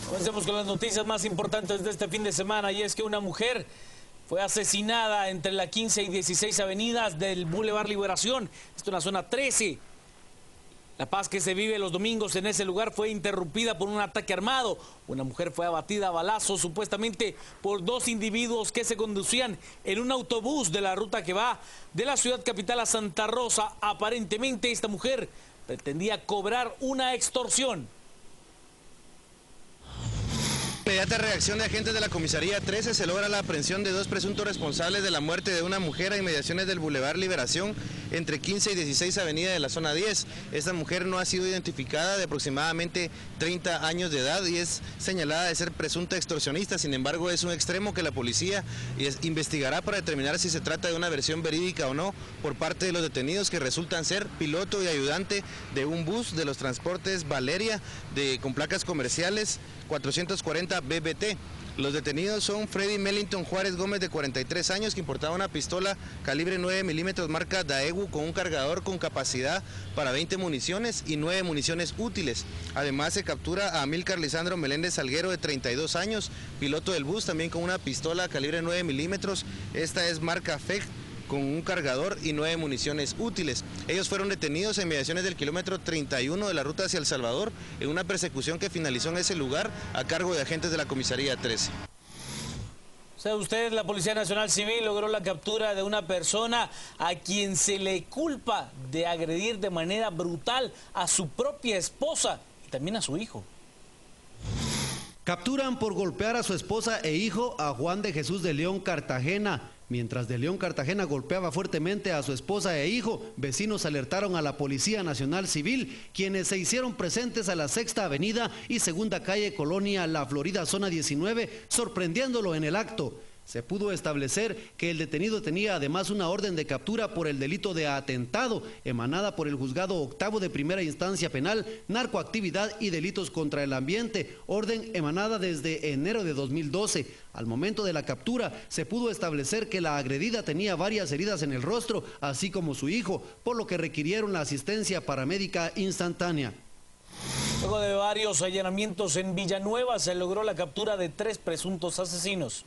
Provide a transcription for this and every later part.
Comencemos con las noticias más importantes de este fin de semana, y es que una mujer fue asesinada entre la 15 y 16 avenidas del Boulevard Liberación, esto en la zona 13. La paz que se vive los domingos en ese lugar fue interrumpida por un ataque armado. Una mujer fue abatida a balazos supuestamente por dos individuos que se conducían en un autobús de la ruta que va de la ciudad capital a Santa Rosa. Aparentemente esta mujer pretendía cobrar una extorsión. Inmediata reacción de agentes de la comisaría 13 se logra la aprehensión de dos presuntos responsables de la muerte de una mujer a inmediaciones del Boulevard Liberación entre 15 y 16 avenida de la zona 10. Esta mujer no ha sido identificada, de aproximadamente 30 años de edad, y es señalada de ser presunta extorsionista. Sin embargo, es un extremo que la policía investigará para determinar si se trata de una versión verídica o no por parte de los detenidos, que resultan ser piloto y ayudante de un bus de los transportes Valeria con placas comerciales 440 BBT. Los detenidos son Freddy Mellington Juárez Gómez, de 43 años, que importaba una pistola calibre 9 milímetros marca Daewoo con un cargador con capacidad para 20 municiones y 9 municiones útiles. Además se captura a Amílcar Lisandro Meléndez Salguero, de 32 años, piloto del bus, también con una pistola calibre 9 milímetros, esta es marca FEC, con un cargador y 9 municiones útiles. Ellos fueron detenidos en inmediaciones del kilómetro 31 de la ruta hacia El Salvador, en una persecución que finalizó en ese lugar a cargo de agentes de la comisaría 13. ¿Sabe usted? La Policía Nacional Civil logró la captura de una persona a quien se le culpa de agredir de manera brutal a su propia esposa y también a su hijo. Capturan por golpear a su esposa e hijo a Juan de Jesús de León Cartagena. Mientras de León Cartagena golpeaba fuertemente a su esposa e hijo, vecinos alertaron a la Policía Nacional Civil, quienes se hicieron presentes a la Sexta Avenida y Segunda Calle Colonia La Florida, zona 19, sorprendiéndolo en el acto. Se pudo establecer que el detenido tenía además una orden de captura por el delito de atentado, emanada por el Juzgado Octavo de Primera Instancia Penal, Narcoactividad y Delitos contra el Ambiente, orden emanada desde enero de 2012. Al momento de la captura, se pudo establecer que la agredida tenía varias heridas en el rostro, así como su hijo, por lo que requirieron la asistencia paramédica instantánea. Luego de varios allanamientos en Villanueva, se logró la captura de 3 presuntos asesinos.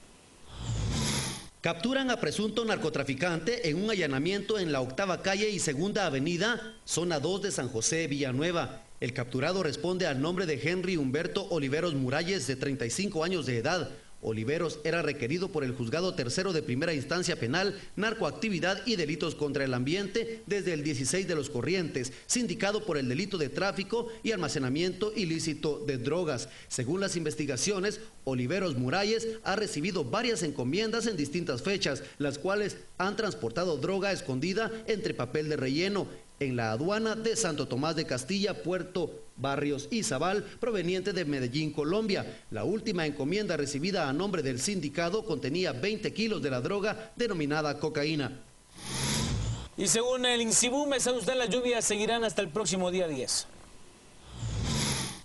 Capturan a presunto narcotraficante en un allanamiento en la Octava Calle y Segunda Avenida, zona 2 de San José, Villanueva. El capturado responde al nombre de Henry Humberto Oliveros Muralles, de 35 años de edad. Oliveros era requerido por el Juzgado Tercero de Primera Instancia Penal, Narcoactividad y Delitos contra el Ambiente desde el 16 de los Corrientes, sindicado por el delito de tráfico y almacenamiento ilícito de drogas. Según las investigaciones, Oliveros Muralles ha recibido varias encomiendas en distintas fechas, las cuales han transportado droga escondida entre papel de relleno en la aduana de Santo Tomás de Castilla, Puerto Barrios y Zabal, proveniente de Medellín, Colombia. La última encomienda recibida a nombre del sindicado contenía 20 kilos de la droga denominada cocaína. Y según el INSIBUME, ¿sabe usted? Las lluvias seguirán hasta el próximo día 10.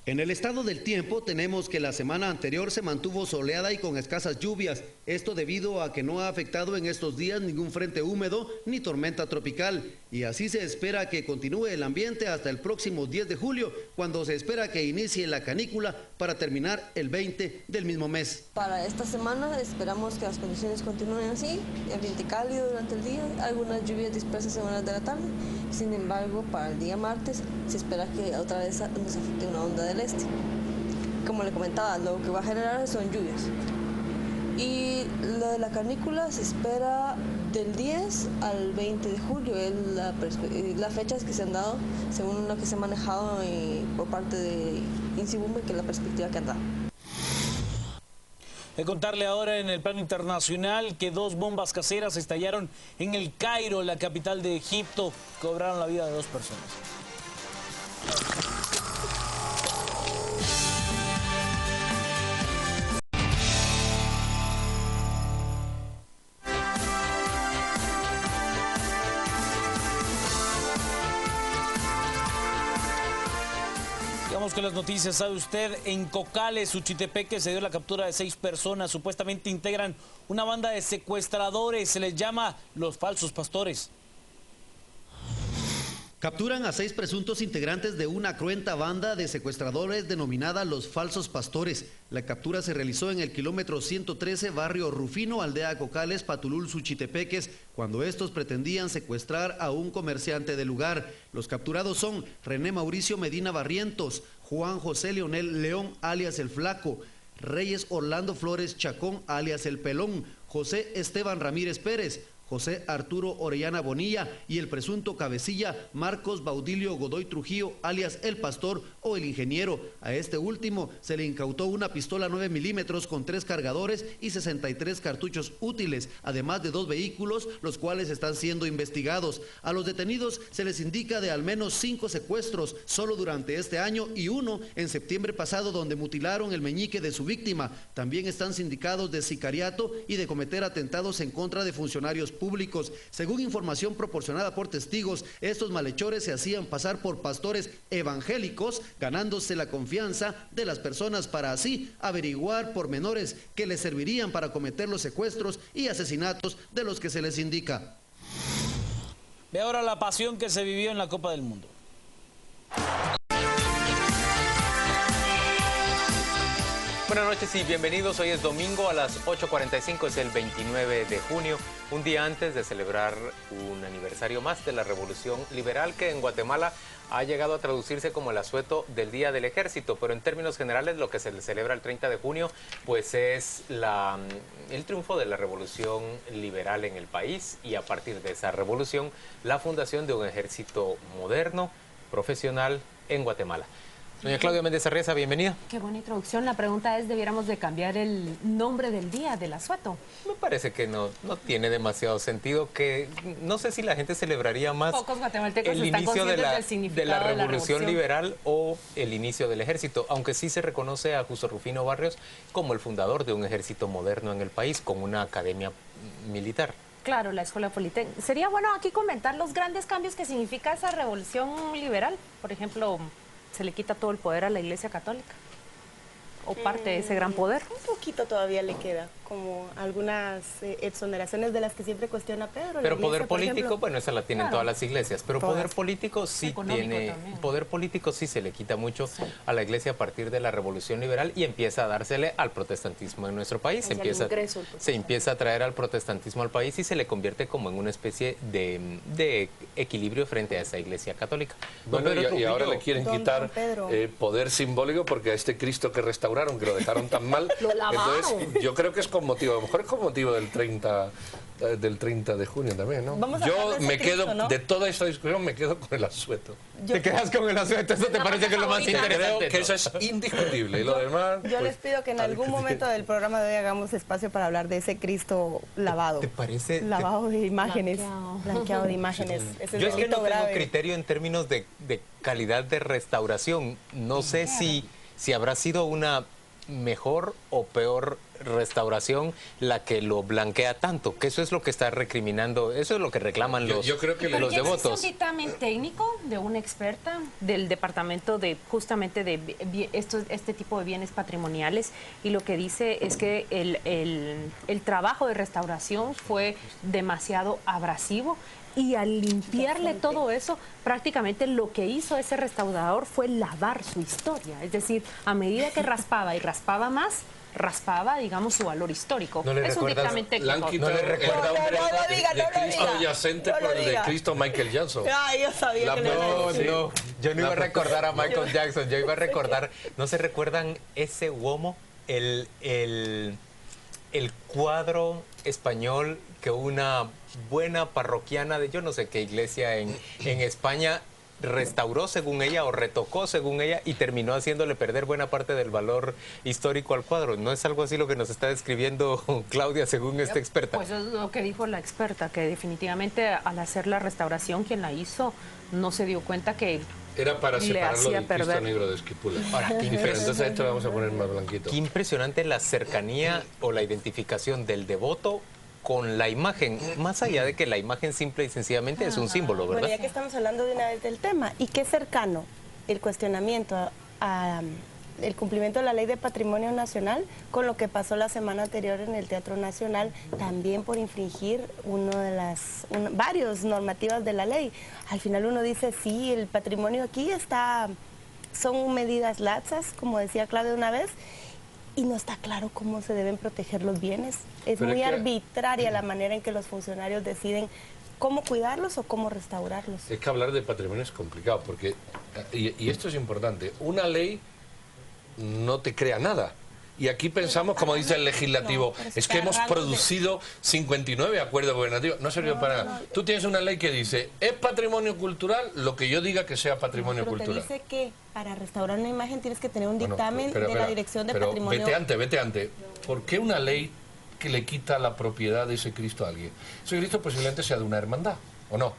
En el estado del tiempo tenemos que la semana anterior se mantuvo soleada y con escasas lluvias, esto debido a que no ha afectado en estos días ningún frente húmedo ni tormenta tropical, y así se espera que continúe el ambiente hasta el próximo 10 de julio, cuando se espera que inicie la canícula para terminar el 20 del mismo mes. Para esta semana esperamos que las condiciones continúen así, ambiente cálido durante el día, algunas lluvias dispersas en horas de la tarde. Sin embargo, para el día martes se espera que otra vez nos afecte una onda del este. Como le comentaba, lo que va a generar son lluvias. Y lo de la canícula se espera del 10 al 20 de julio, es las fechas que se han dado según lo que se ha manejado por parte de INSIBUME, que es la perspectiva que han dado. De contarle ahora en el plano internacional que 2 bombas caseras estallaron en El Cairo, la capital de Egipto, cobraron la vida de 2 personas. Vamos con las noticias. ¿Sabe usted? En Cocales, Uchitepeque, se dio la captura de 6 personas. Supuestamente integran una banda de secuestradores. Se les llama los falsos pastores. Capturan a 6 presuntos integrantes de una cruenta banda de secuestradores denominada Los Falsos Pastores. La captura se realizó en el kilómetro 113, barrio Rufino, aldea Cocales, Patulul, Suchitepeques, cuando estos pretendían secuestrar a un comerciante del lugar. Los capturados son René Mauricio Medina Barrientos, Juan José Leonel León, alias El Flaco, Reyes Orlando Flores Chacón, alias El Pelón, José Esteban Ramírez Pérez, José Arturo Orellana Bonilla y el presunto cabecilla Marcos Baudilio Godoy Trujillo, alias El Pastor o El Ingeniero. A este último se le incautó una pistola 9 milímetros con 3 cargadores y 63 cartuchos útiles, además de 2 vehículos, los cuales están siendo investigados. A los detenidos se les indica de al menos 5 secuestros solo durante este año y uno en septiembre pasado, donde mutilaron el meñique de su víctima. También están sindicados de sicariato y de cometer atentados en contra de funcionarios públicos. Según información proporcionada por testigos, estos malhechores se hacían pasar por pastores evangélicos, ganándose la confianza de las personas para así averiguar pormenores que les servirían para cometer los secuestros y asesinatos de los que se les indica. Ve ahora la pasión que se vivió en la Copa del Mundo. Buenas noches y bienvenidos. Hoy es domingo a las 8:45, es el 29 de junio, un día antes de celebrar un aniversario más de la Revolución Liberal, que en Guatemala ha llegado a traducirse como el asueto del Día del Ejército, pero en términos generales lo que se celebra el 30 de junio pues es el triunfo de la Revolución Liberal en el país, y a partir de esa revolución la fundación de un ejército moderno, profesional en Guatemala. Doña Claudia Méndez Arriaza, bienvenida. Qué buena introducción. La pregunta es, ¿debiéramos de cambiar el nombre del día, del asueto? Me parece que no tiene demasiado sentido, que no sé si la gente celebraría más Pocos guatemaltecos el están inicio del significado de la Revolución Liberal o el inicio del ejército, aunque sí se reconoce a Justo Rufino Barrios como el fundador de un ejército moderno en el país, con una academia militar. Claro, la Escuela Politécnica. Sería bueno aquí comentar los grandes cambios que significa esa Revolución Liberal. Por ejemplo, se le quita todo el poder a la Iglesia Católica, o parte de ese gran poder. Un poquito todavía le queda, como algunas exoneraciones de las que siempre cuestiona Pedro. Pero iglesia, poder político, ejemplo, bueno, esa la tienen todas las iglesias, pero Todas. poder político sí tiene, poder político sí se le quita mucho a la iglesia a partir de la Revolución Liberal, y empieza a dársele al protestantismo en nuestro país, se empieza a traer al protestantismo al país y se le convierte como en una especie de equilibrio frente a esa iglesia católica. Bueno, y ahora le quieren quitar poder simbólico porque a este Cristo que restauraron, que lo dejaron tan mal, entonces yo creo que es con motivo, a lo mejor es con motivo del 30 de junio también, ¿no? Yo me quedo, ¿no? De toda esta discusión me quedo con el asueto. ¿Te quedas con el asueto? ¿Eso te parece que es lo más interesante? Creo que eso es indiscutible, y lo demás... Yo les pido que en algún momento del programa de hoy hagamos espacio para hablar de ese Cristo lavado. ¿Te parece? Lavado de imágenes, blanqueado de imágenes. Ese Yo es que no tengo grave. criterio en términos de calidad de restauración. No sé si habrá sido una mejor o peor restauración la que lo blanquea tanto, que eso es lo que está recriminando, eso es lo que reclaman los devotos. Es un dictamen técnico de una experta del departamento de justamente de este tipo de bienes patrimoniales, y lo que dice es que el trabajo de restauración fue demasiado abrasivo, y al limpiarle todo eso, prácticamente lo que hizo ese restaurador fue lavar su historia. Es decir, a medida que raspaba y raspaba más, raspaba, digamos, su valor histórico. ¿No le es un dictamen técnico. No le recuerda de Cristo adyacente por el de Cristo Michael Jackson. Ay, yo sabía que yo no iba a recordar a Michael Jackson, yo iba a recordar, ¿no se recuerdan ese Uomo? El cuadro español que una buena parroquiana de yo no sé qué iglesia en España restauró según ella o retocó según ella y terminó haciéndole perder buena parte del valor histórico al cuadro. ¿No es algo así lo que nos está describiendo Claudia según esta experta? Pues es lo que dijo la experta, que definitivamente al hacer la restauración quien la hizo no se dio cuenta que era para separarlo del Cristo perder. negro de Esquipula. Entonces a esto lo vamos a poner más blanquito. Qué impresionante la cercanía o la identificación del devoto con la imagen, más allá de que la imagen simple y sencillamente es un símbolo, ¿verdad? Bueno, ya que estamos hablando de una vez del tema, y qué cercano el cuestionamiento a el cumplimiento de la Ley de Patrimonio Nacional con lo que pasó la semana anterior en el Teatro Nacional, también por infringir varias normativas de la ley. Al final uno dice, sí, el patrimonio aquí son medidas laxas, como decía Claudia una vez, y no está claro cómo se deben proteger los bienes. Es muy arbitraria la manera en que los funcionarios deciden cómo cuidarlos o cómo restaurarlos. Es que hablar de patrimonio es complicado, porque, y esto es importante, una ley no te crea nada. Y aquí pensamos, como dice el legislativo, es que hemos producido 59 acuerdos gubernativos. No sirvió para nada. Tú tienes una ley que dice, es patrimonio cultural lo que yo diga que sea patrimonio cultural. Te dice que para restaurar una imagen tienes que tener un dictamen de la Dirección de Patrimonio. Vete antes. ¿Por qué una ley que le quita la propiedad de ese Cristo a alguien? Ese Cristo posiblemente sea de una hermandad, ¿o no?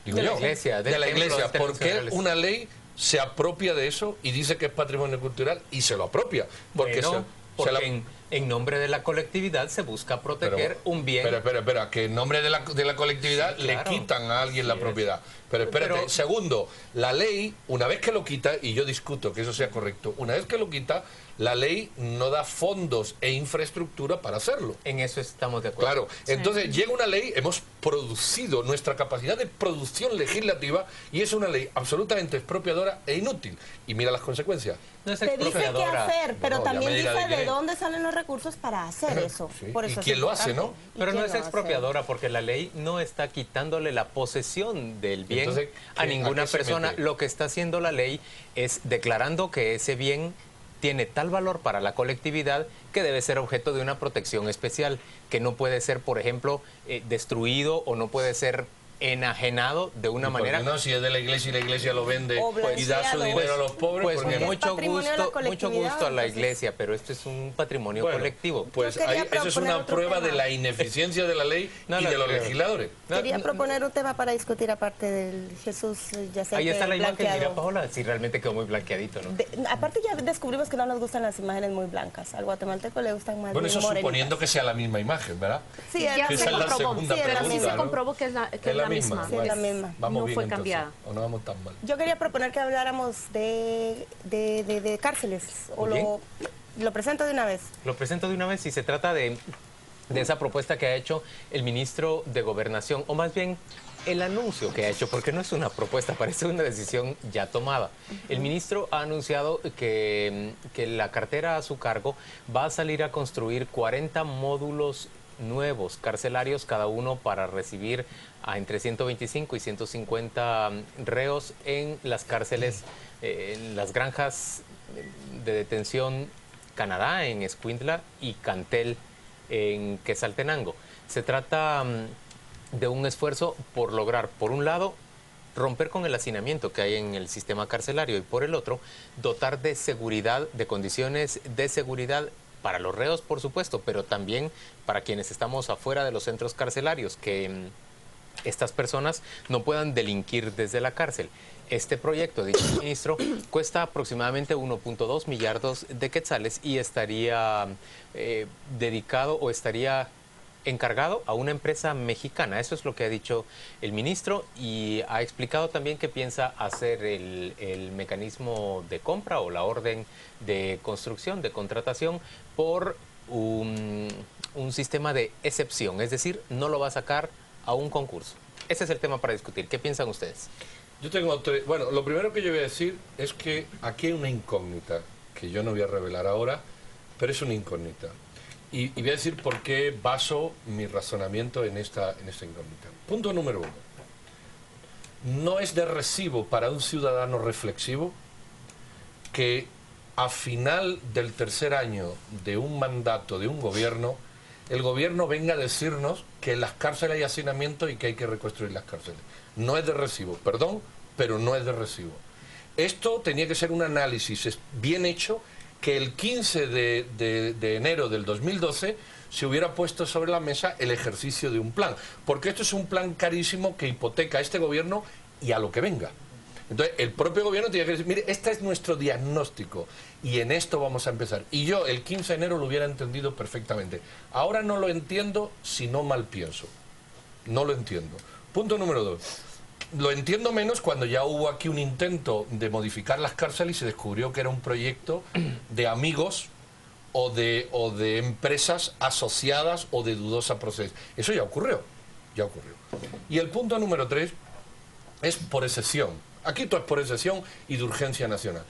Digo yo. De la iglesia. ¿Por qué una ley se apropia de eso y dice que es patrimonio cultural y se lo apropia? Porque en nombre de la colectividad se busca proteger un bien. Espera, que en nombre de la colectividad le quitan a alguien la propiedad. Pero espérate, segundo, la ley, una vez que lo quita, y yo discuto que eso sea correcto, una vez que lo quita, la ley no da fondos e infraestructura para hacerlo. En eso estamos de acuerdo. Claro, entonces llega una ley, hemos producido nuestra capacidad de producción legislativa y es una ley absolutamente expropiadora e inútil. Y mira las consecuencias. No es te dice qué hacer, pero también dice de dónde salen los recursos para hacer eso. Sí. Por eso ¿Y quién lo hace, no? Pero no es expropiadora porque la ley no está quitándole la posesión del bien. Entonces, a ninguna persona. Lo que está haciendo la ley es declarando que ese bien tiene tal valor para la colectividad que debe ser objeto de una protección especial, que no puede ser, por ejemplo, destruido o no puede ser enajenado de una manera. No, si es de la iglesia y la iglesia lo vende y da su dinero a los pobres. Pues mucho gusto a la iglesia, pero esto es un patrimonio colectivo. Pues eso es una prueba de la ineficiencia de la ley y de los legisladores. Quería proponer un tema para discutir aparte del Jesús Yacente. Ahí está la imagen, mira, Paola, sí, realmente quedó muy blanqueadito, ¿no? Aparte ya descubrimos que no nos gustan las imágenes muy blancas. Al guatemalteco le gustan más bueno, eso morenitas. Suponiendo que sea la misma imagen, ¿verdad? Sí, ya esa es la segunda pregunta, sí, se comprobó que es la misma. Sí, es la misma. Vamos no bien, fue entonces, cambiada. o no vamos tan mal. Yo quería proponer que habláramos de cárceles. O lo presento de una vez. Lo presento de una vez y se trata de esa propuesta que ha hecho el ministro de Gobernación, o más bien el anuncio que ha hecho, porque no es una propuesta, parece una decisión ya tomada. El ministro ha anunciado que la cartera a su cargo va a salir a construir 40 módulos nuevos carcelarios, cada uno para recibir a entre 125 y 150 reos en las cárceles, en las granjas de detención Canadá, en Escuintla, y Cantel, en Quetzaltenango. Se trata de un esfuerzo por lograr, por un lado, romper con el hacinamiento que hay en el sistema carcelario y por el otro, dotar de seguridad, de condiciones de seguridad para los reos, por supuesto, pero también para quienes estamos afuera de los centros carcelarios, que estas personas no puedan delinquir desde la cárcel. Este proyecto, dicho el ministro, cuesta aproximadamente 1.2 millardos de quetzales y estaría dedicado o estaría encargado a una empresa mexicana. Eso es lo que ha dicho el ministro y ha explicado también que piensa hacer el mecanismo de compra o la orden de construcción, de contratación, por un sistema de excepción, es decir, no lo va a sacar a un concurso. Ese es el tema para discutir. ¿Qué piensan ustedes? Yo tengo bueno, lo primero que yo voy a decir es que aquí hay una incógnita que yo no voy a revelar ahora, pero es una incógnita. Y voy a decir por qué baso mi razonamiento en esta incógnita. Punto número 1. No es de recibo para un ciudadano reflexivo que a final del tercer año de un mandato de un gobierno, el gobierno venga a decirnos que en las cárceles hay hacinamiento y que hay que reconstruir las cárceles. No es de recibo, perdón, pero no es de recibo. Esto tenía que ser un análisis bien hecho, que el 15 de enero del 2012 se hubiera puesto sobre la mesa el ejercicio de un plan. Porque esto es un plan carísimo que hipoteca a este gobierno y a lo que venga. Entonces, el propio gobierno tiene que decir, mire, este es nuestro diagnóstico y en esto vamos a empezar. Y yo el 15 de enero lo hubiera entendido perfectamente. Ahora no lo entiendo si no mal pienso. No lo entiendo. Punto número 2. lo entiendo menos cuando ya hubo aquí un intento de modificar las cárceles y se descubrió que era un proyecto de amigos o de empresas asociadas o de dudosa procedencia. Eso ya ocurrió, ya ocurrió. Y el punto número 3 es por excepción. Aquí todo es por excepción y de urgencia nacional.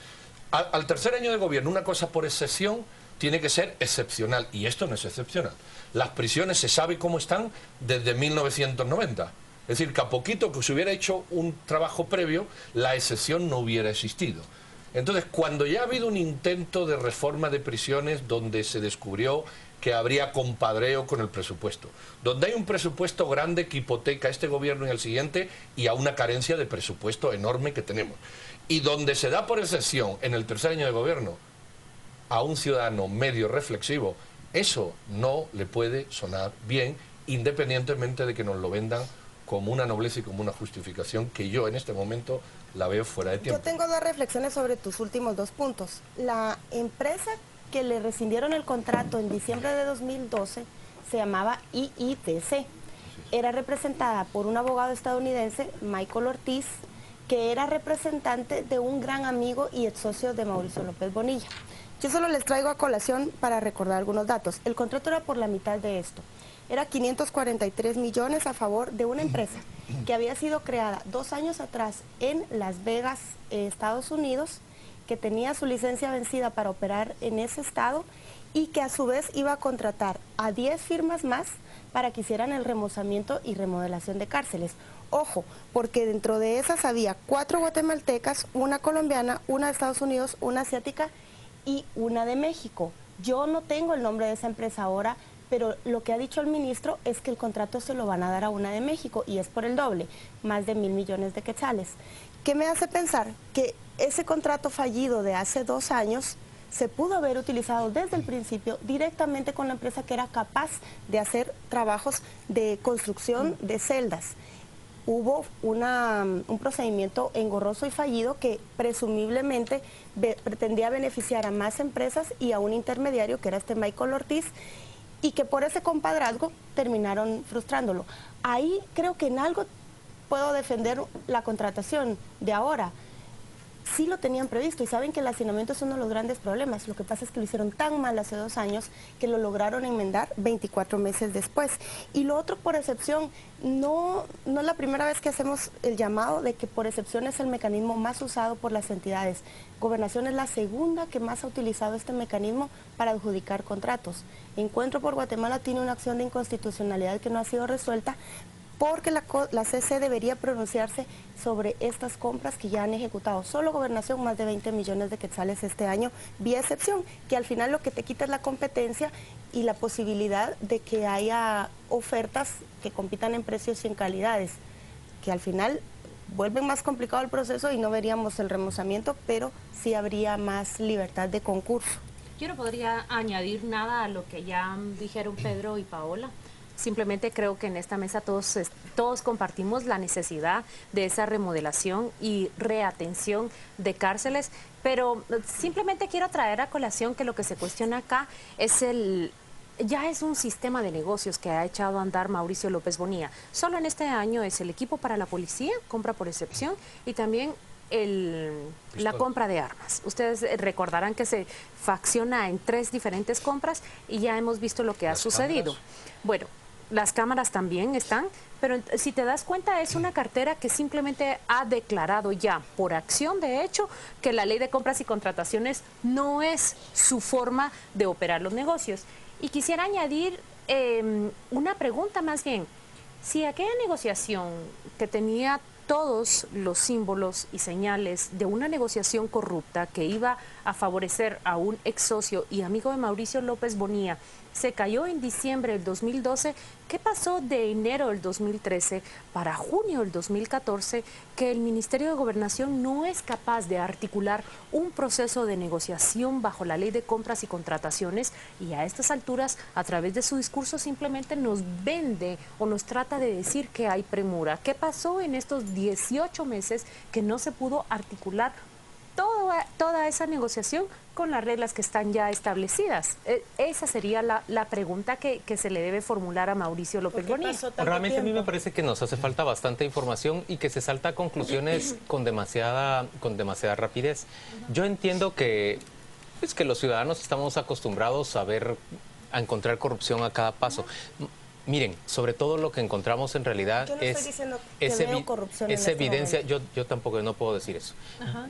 Al tercer año de gobierno, una cosa por excepción tiene que ser excepcional, y esto no es excepcional. Las prisiones se sabe cómo están desde 1990. Es decir, que a poquito que se hubiera hecho un trabajo previo, la excepción no hubiera existido. Entonces, cuando ya ha habido un intento de reforma de prisiones donde se descubrió que habría compadreo con el presupuesto, donde hay un presupuesto grande que hipoteca a este gobierno y al siguiente y a una carencia de presupuesto enorme que tenemos, y donde se da por excepción en el tercer año de gobierno a un ciudadano medio reflexivo, eso no le puede sonar bien, independientemente de que nos lo vendan como una nobleza y como una justificación que yo en este momento la veo fuera de tiempo. Yo tengo 2 reflexiones sobre tus últimos 2 puntos. La empresa que le rescindieron el contrato en diciembre de 2012 se llamaba IITC. Era representada por un abogado estadounidense, Michael Ortiz, que era representante de un gran amigo y ex socio de Mauricio López Bonilla. Yo solo les traigo a colación para recordar algunos datos. El contrato era por la mitad de esto. Era 543 millones a favor de una empresa que había sido creada 2 años atrás en Las Vegas, Estados Unidos, que tenía su licencia vencida para operar en ese estado y que a su vez iba a contratar a 10 firmas más para que hicieran el remozamiento y remodelación de cárceles. Ojo, porque dentro de esas había 4 guatemaltecas, una colombiana, una de Estados Unidos, una asiática y una de México. Yo no tengo el nombre de esa empresa ahora, pero lo que ha dicho el ministro es que el contrato se lo van a dar a una de México y es por el doble, más de 1.000 millones de quetzales. ¿Qué me hace pensar? Que ese contrato fallido de hace 2 años se pudo haber utilizado desde el principio directamente con la empresa que era capaz de hacer trabajos de construcción de celdas. Hubo un procedimiento engorroso y fallido que presumiblemente pretendía beneficiar a más empresas y a un intermediario que era este Michael Ortiz, y que por ese compadrazgo terminaron frustrándolo. Ahí creo que en algo puedo defender la contratación de ahora. Sí lo tenían previsto y saben que el hacinamiento es uno de los grandes problemas. Lo que pasa es que lo hicieron tan mal hace 2 años que lo lograron enmendar 24 meses después. Y lo otro por excepción, no es la primera vez que hacemos el llamado de que por excepción es el mecanismo más usado por las entidades. Gobernación es la segunda que más ha utilizado este mecanismo para adjudicar contratos. Encuentro por Guatemala tiene una acción de inconstitucionalidad que no ha sido resuelta, porque la CC debería pronunciarse sobre estas compras que ya han ejecutado. Solo Gobernación, más de 20 millones de quetzales este año, vía excepción, que al final lo que te quita es la competencia y la posibilidad de que haya ofertas que compitan en precios y en calidades, que al final vuelven más complicado el proceso y no veríamos el remozamiento, pero sí habría más libertad de concurso. Yo no podría añadir nada a lo que ya dijeron Pedro y Paola. Simplemente creo que en esta mesa todos compartimos la necesidad de esa remodelación y reatención de cárceles, pero simplemente quiero traer a colación que lo que se cuestiona acá es ya es un sistema de negocios que ha echado a andar Mauricio López Bonilla. Solo en este año es el equipo para la policía, compra por excepción, y también la compra de armas. Ustedes recordarán que se facciona en 3 diferentes compras y ya hemos visto lo que ha sucedido. Bueno, las cámaras también están, pero si te das cuenta es una cartera que simplemente ha declarado ya por acción de hecho que la ley de compras y contrataciones no es su forma de operar los negocios. Y quisiera añadir una pregunta más bien. Si aquella negociación que tenía todos los símbolos y señales de una negociación corrupta que iba a favorecer a un ex socio y amigo de Mauricio López Bonilla se cayó en diciembre del 2012, ¿qué pasó de enero del 2013 para junio del 2014 que el Ministerio de Gobernación no es capaz de articular un proceso de negociación bajo la ley de compras y contrataciones y a estas alturas a través de su discurso simplemente nos vende o nos trata de decir que hay premura? ¿Qué pasó en estos 18 meses que no se pudo articular toda esa negociación con las reglas que están ya establecidas. Esa sería la pregunta que se le debe formular a Mauricio López Bonilla. Realmente a mí me parece que nos hace falta bastante información y que se salta a conclusiones con demasiada rapidez. Yo entiendo que los ciudadanos estamos acostumbrados a encontrar corrupción a cada paso. Miren, sobre todo lo que encontramos en realidad es evidencia. Yo tampoco no puedo decir eso.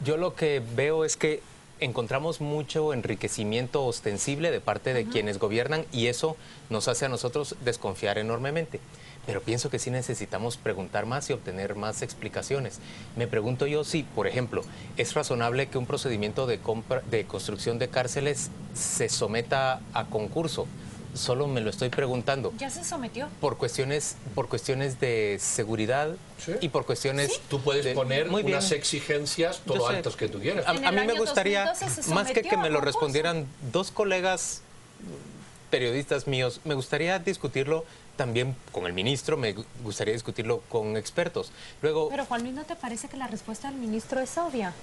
Yo lo que veo es que encontramos mucho enriquecimiento ostensible de parte de quienes gobiernan y eso nos hace a nosotros desconfiar enormemente. Pero pienso que sí necesitamos preguntar más y obtener más explicaciones. Me pregunto yo si, por ejemplo, es razonable que un procedimiento de construcción de cárceles se someta a concurso. Solo me lo estoy preguntando. ¿Ya se sometió? Por cuestiones de seguridad y por cuestiones... ¿Sí? Tú puedes poner unas exigencias todo altas que tú quieras. A mí me gustaría, más que me lo respondieran dos colegas periodistas míos, me gustaría discutirlo también con el ministro, me gustaría discutirlo con expertos. Luego, pero Juan Luis, ¿no te parece que la respuesta del ministro es obvia?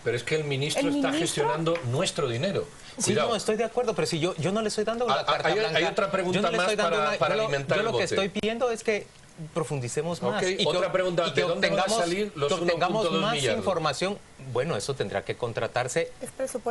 Pero es que el ministro está gestionando nuestro dinero. Sí, no, estoy de acuerdo, pero si yo no le estoy dando una carta blanca. Hay otra pregunta más para alimentar el bote. Yo lo que estoy pidiendo es que profundicemos más. Y otra pregunta, ¿de dónde van a salir los 1.2 obtengamos más millardos? Información. Bueno, eso tendrá que contratarse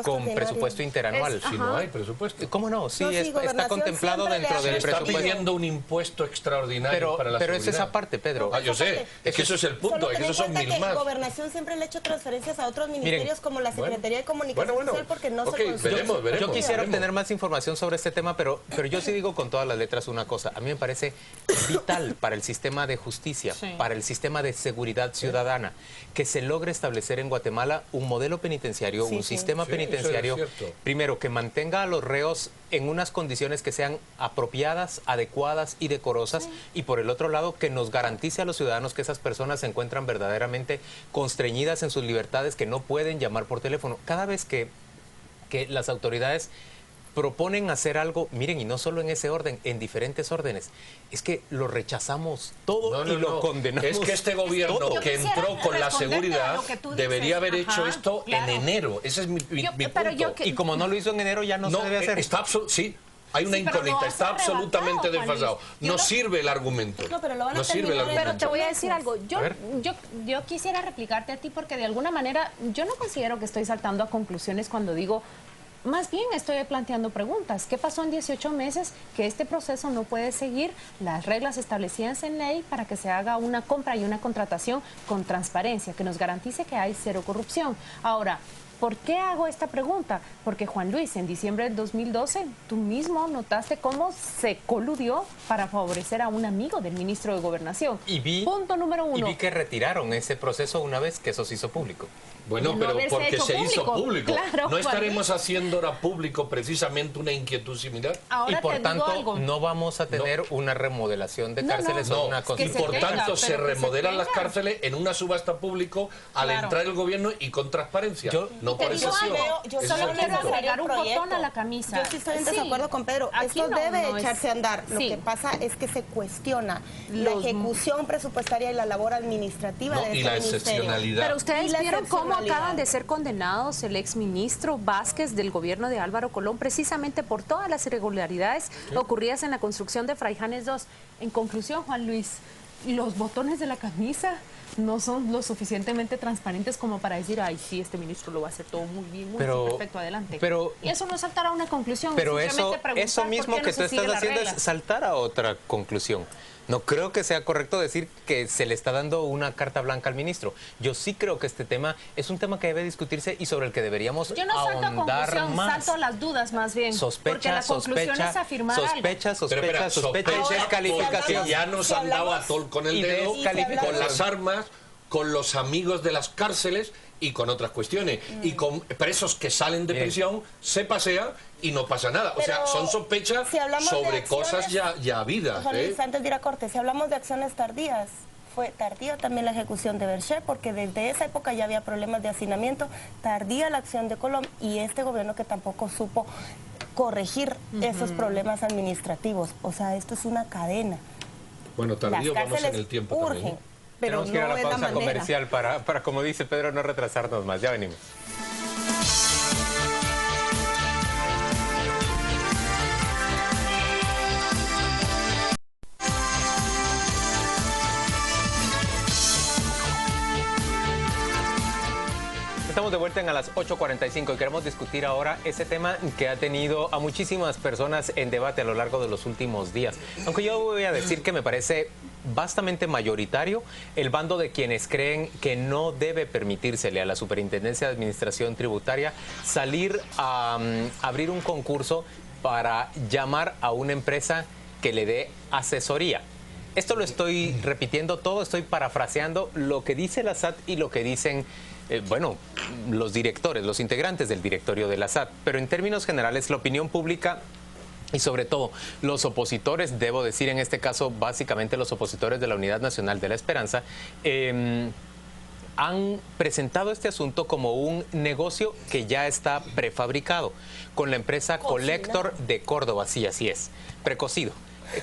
con presupuesto interanual. Si no hay presupuesto. ¿Cómo no? Sí, está contemplado dentro del presupuesto. Está pidiendo un impuesto extraordinario para la seguridad. Pero es esa parte, Pedro. Yo sé, es que eso es el punto, es que esos son 1.000 más. Gobernación siempre le ha hecho transferencias a otros ministerios como la Secretaría de Comunicación Social porque no se consigue. Yo quisiera obtener más información sobre este tema, pero yo sí digo con todas las letras una cosa. A mí me parece vital para el sistema de justicia, para el sistema de seguridad ciudadana, que se logre establecer en Guatemala un modelo penitenciario, un sistema penitenciario, primero, que mantenga a los reos en unas condiciones que sean apropiadas, adecuadas y decorosas, y por el otro lado, que nos garantice a los ciudadanos que esas personas se encuentran verdaderamente constreñidas en sus libertades, que no pueden llamar por teléfono. Cada vez que las autoridades proponen hacer algo, miren, y no solo en ese orden, en diferentes órdenes, es que lo rechazamos todo y lo condenamos. Es que este gobierno que entró con la seguridad debería haber hecho esto en enero. Ese es mi punto. Y como no lo hizo en enero, ya no se debe hacer. Sí. Hay una incógnita, está absolutamente desfasado. No sirve el argumento. No, pero lo van a terminar. Pero te voy a decir algo. Yo quisiera replicarte a ti porque de alguna manera yo no considero que estoy saltando a conclusiones cuando digo... Más bien estoy planteando preguntas. ¿Qué pasó en 18 meses que este proceso no puede seguir las reglas establecidas en ley para que se haga una compra y una contratación con transparencia, que nos garantice que hay cero corrupción? Ahora, ¿por qué hago esta pregunta? Porque, Juan Luis, en diciembre del 2012, tú mismo notaste cómo se coludió para favorecer a un amigo del ministro de Gobernación. Punto número 1. Y vi que retiraron ese proceso una vez que eso se hizo público. Bueno, pero porque se hizo público. Claro, no estaremos haciendo ahora público precisamente una inquietud similar. Ahora y por tanto no vamos a tener una remodelación de cárceles o una construcción. Y por tanto se remodelan las cárceles en una subasta público al entrar el gobierno y con transparencia. No por excepción. Yo solo quiero agregar un botón a la camisa. Yo sí estoy en desacuerdo con Pedro. Esto debe echarse a andar. Lo que pasa es que se cuestiona la ejecución presupuestaria y la labor administrativa de este ministerio. Excepcionalidad. Pero ustedes vieron cómo acaban de ser condenados el exministro Vázquez del gobierno de Álvaro Colón precisamente por todas las irregularidades ocurridas en la construcción de Fraijanes 2. En conclusión, Juan Luis, los botones de la camisa no son lo suficientemente transparentes como para decir, ay, sí, este ministro lo va a hacer todo muy bien, muy perfecto, adelante. Y eso no saltará a una conclusión. Pero eso mismo que tú estás haciendo es saltar a otra conclusión. No creo que sea correcto decir que se le está dando una carta blanca al ministro. Yo sí creo que este tema es un tema que debe discutirse y sobre el que deberíamos ahondar más. Yo no salto a conclusión, salto a las dudas más bien. Porque la conclusión es afirmar sospecha y descalificación. Ya nos han dado a tol con el dedo, con las armas, con los amigos de las cárceles y con otras cuestiones. Y con presos que salen de prisión se pasean y no pasa nada. O sea, son sospechas sobre cosas ya habidas. Antes de ir a corte, si hablamos de acciones tardías, fue tardía también la ejecución de Berché, porque desde esa época ya había problemas de hacinamiento, tardía la acción de Colom y este gobierno que tampoco supo corregir esos problemas administrativos. O sea, esto es una cadena. Bueno, tardío vamos en el tiempo también. pero tenemos que ir a no la es la pausa manera. comercial para, como dice Pedro, no retrasarnos más. Ya venimos. Estamos de vuelta a las 8:45 y queremos discutir ahora ese tema que ha tenido a muchísimas personas en debate a lo largo de los últimos días. Aunque yo voy a decir que me parece bastante mayoritario el bando de quienes creen que no debe permitírsele a la Superintendencia de Administración Tributaria salir a abrir un concurso para llamar a una empresa que le dé asesoría. Esto lo estoy repitiendo todo, estoy parafraseando lo que dice la SAT y lo que dicen los directores, los integrantes del directorio de la SAT, pero en términos generales la opinión pública y sobre todo los opositores, debo decir en este caso básicamente los opositores de la Unidad Nacional de la Esperanza, han presentado este asunto como un negocio que ya está prefabricado con la empresa Collector de Córdoba, sí, así es, precocido.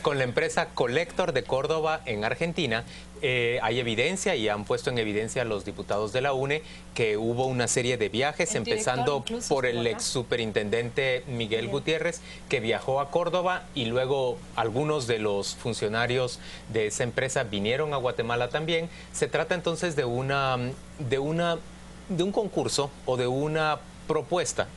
Con la empresa Collector de Córdoba en Argentina, hay evidencia y han puesto en evidencia a los diputados de la UNE que hubo una serie de viajes, empezando por el ex superintendente Miguel Gutiérrez, que viajó a Córdoba, y luego algunos de los funcionarios de esa empresa vinieron a Guatemala también. Se trata entonces de un concurso o de una propuesta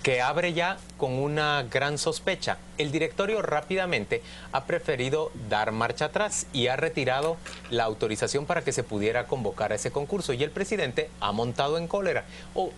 que abre ya con una gran sospecha. El directorio rápidamente ha preferido dar marcha atrás y ha retirado la autorización para que se pudiera convocar a ese concurso, y el presidente ha montado en cólera, o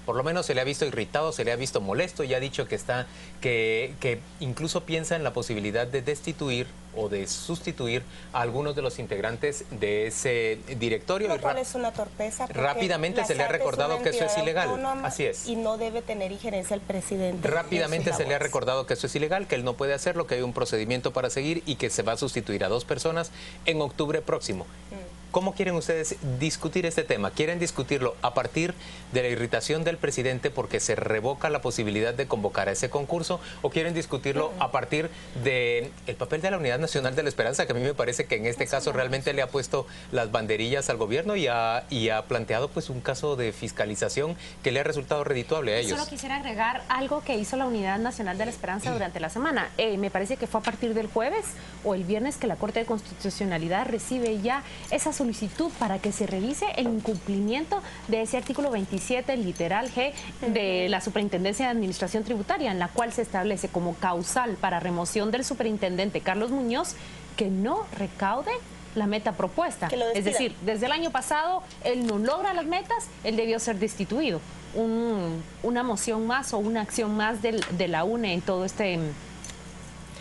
por lo menos se le ha visto irritado, se le ha visto molesto, y ha dicho que incluso piensa en la posibilidad de destituir o de sustituir a algunos de los integrantes de ese directorio. Lo cual es una torpeza. Rápidamente se le ha recordado que eso es ilegal. Así es. Y no debe tener injerencia el presidente. Rápidamente se le ha recordado que eso es ilegal, que él no puede hacerlo, que hay un procedimiento para seguir y que se va a sustituir a 2 personas en octubre próximo. ¿Cómo quieren ustedes discutir este tema? ¿Quieren discutirlo a partir de la irritación del presidente porque se revoca la posibilidad de convocar a ese concurso, o quieren discutirlo a partir del papel de la Unidad Nacional de la Esperanza, que a mí me parece que en este caso realmente le ha puesto las banderillas al gobierno y ha planteado pues un caso de fiscalización que le ha resultado redituable a ellos? Solo quisiera agregar algo que hizo la Unidad Nacional de la Esperanza durante la semana. Me parece que fue a partir del jueves o el viernes que la Corte de Constitucionalidad recibe ya esa solicitud para que se revise el incumplimiento de ese artículo 27, literal G, de la Superintendencia de Administración Tributaria, en la cual se establece como causal para remoción del superintendente Carlos Muñoz que no recaude la meta propuesta. Es decir, desde el año pasado él no logra las metas, él debió ser destituido. Una moción más o una acción más de la UNE en todo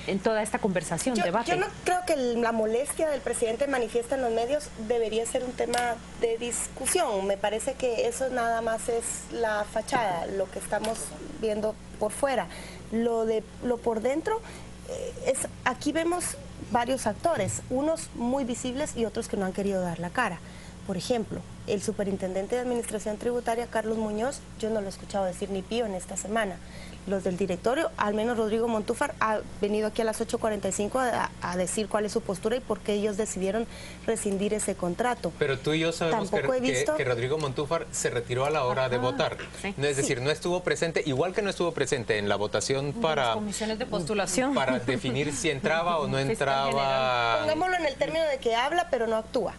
en toda esta conversación, debate. Yo no creo que la molestia del presidente manifiesta en los medios debería ser un tema de discusión. Me parece que eso nada más es la fachada, lo que estamos viendo por fuera. Lo por dentro, aquí vemos varios actores, unos muy visibles y otros que no han querido dar la cara. Por ejemplo, el superintendente de Administración Tributaria, Carlos Muñoz, yo no lo he escuchado decir ni pío en esta semana. Los del directorio, al menos Rodrigo Montúfar, ha venido aquí a las 8:45 a decir cuál es su postura y por qué ellos decidieron rescindir ese contrato. Pero tú y yo sabemos que Rodrigo Montúfar se retiró a la hora de votar. Sí. Es decir, no estuvo presente, igual que no estuvo presente en la votación para... las comisiones de postulación. Para definir si entraba o no entraba... Pongámoslo en el término de que habla, pero no actúa.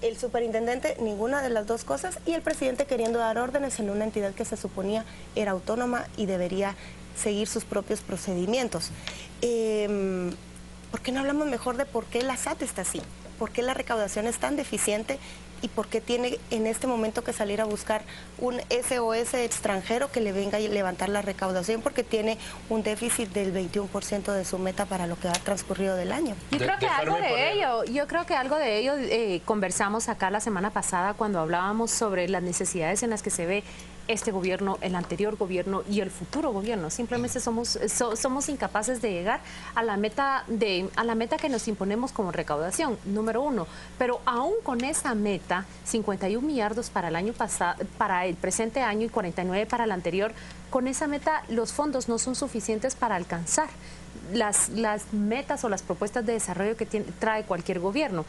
El superintendente, ninguna de las dos cosas, y el presidente queriendo dar órdenes en una entidad que se suponía era autónoma y debería seguir sus propios procedimientos. ¿Por qué no hablamos mejor de por qué la SAT está así? ¿Por qué la recaudación es tan deficiente? ¿Y por qué tiene en este momento que salir a buscar un SOS extranjero que le venga a levantar la recaudación? Porque tiene un déficit del 21% de su meta para lo que ha transcurrido del año. Yo creo que algo de ello conversamos acá la semana pasada cuando hablábamos sobre las necesidades en las que se ve este gobierno, el anterior gobierno y el futuro gobierno. Simplemente somos incapaces de llegar a la meta que nos imponemos como recaudación, número 1. Pero aún con esa meta, 51 millardos para el año pasado, para el presente año, y 49 para el anterior, con esa meta los fondos no son suficientes para alcanzar las metas o las propuestas de desarrollo que trae cualquier gobierno.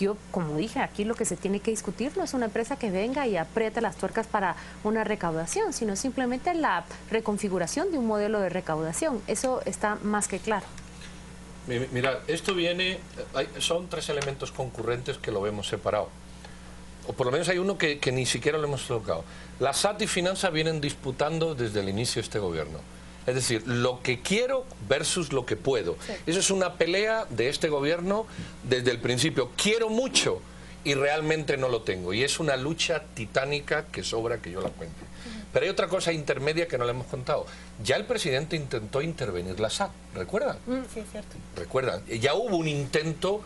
yo, como dije, aquí lo que se tiene que discutir no es una empresa que venga y apriete las tuercas para una recaudación, sino simplemente la reconfiguración de un modelo de recaudación. Eso está más que claro. Mira, esto viene, son tres elementos concurrentes que lo vemos separado. O por lo menos hay uno que ni siquiera lo hemos tocado. La SAT y Finanzas vienen disputando desde el inicio de este gobierno. Es decir, lo que quiero versus lo que puedo. Sí. Eso es una pelea de este gobierno desde el principio. Quiero mucho y realmente no lo tengo. Y es una lucha titánica que sobra que yo la cuente. Pero hay otra cosa intermedia que no le hemos contado. Ya el presidente intentó intervenir la SAT, ¿recuerdan? Sí, es cierto. ¿Recuerdan? Ya hubo un intento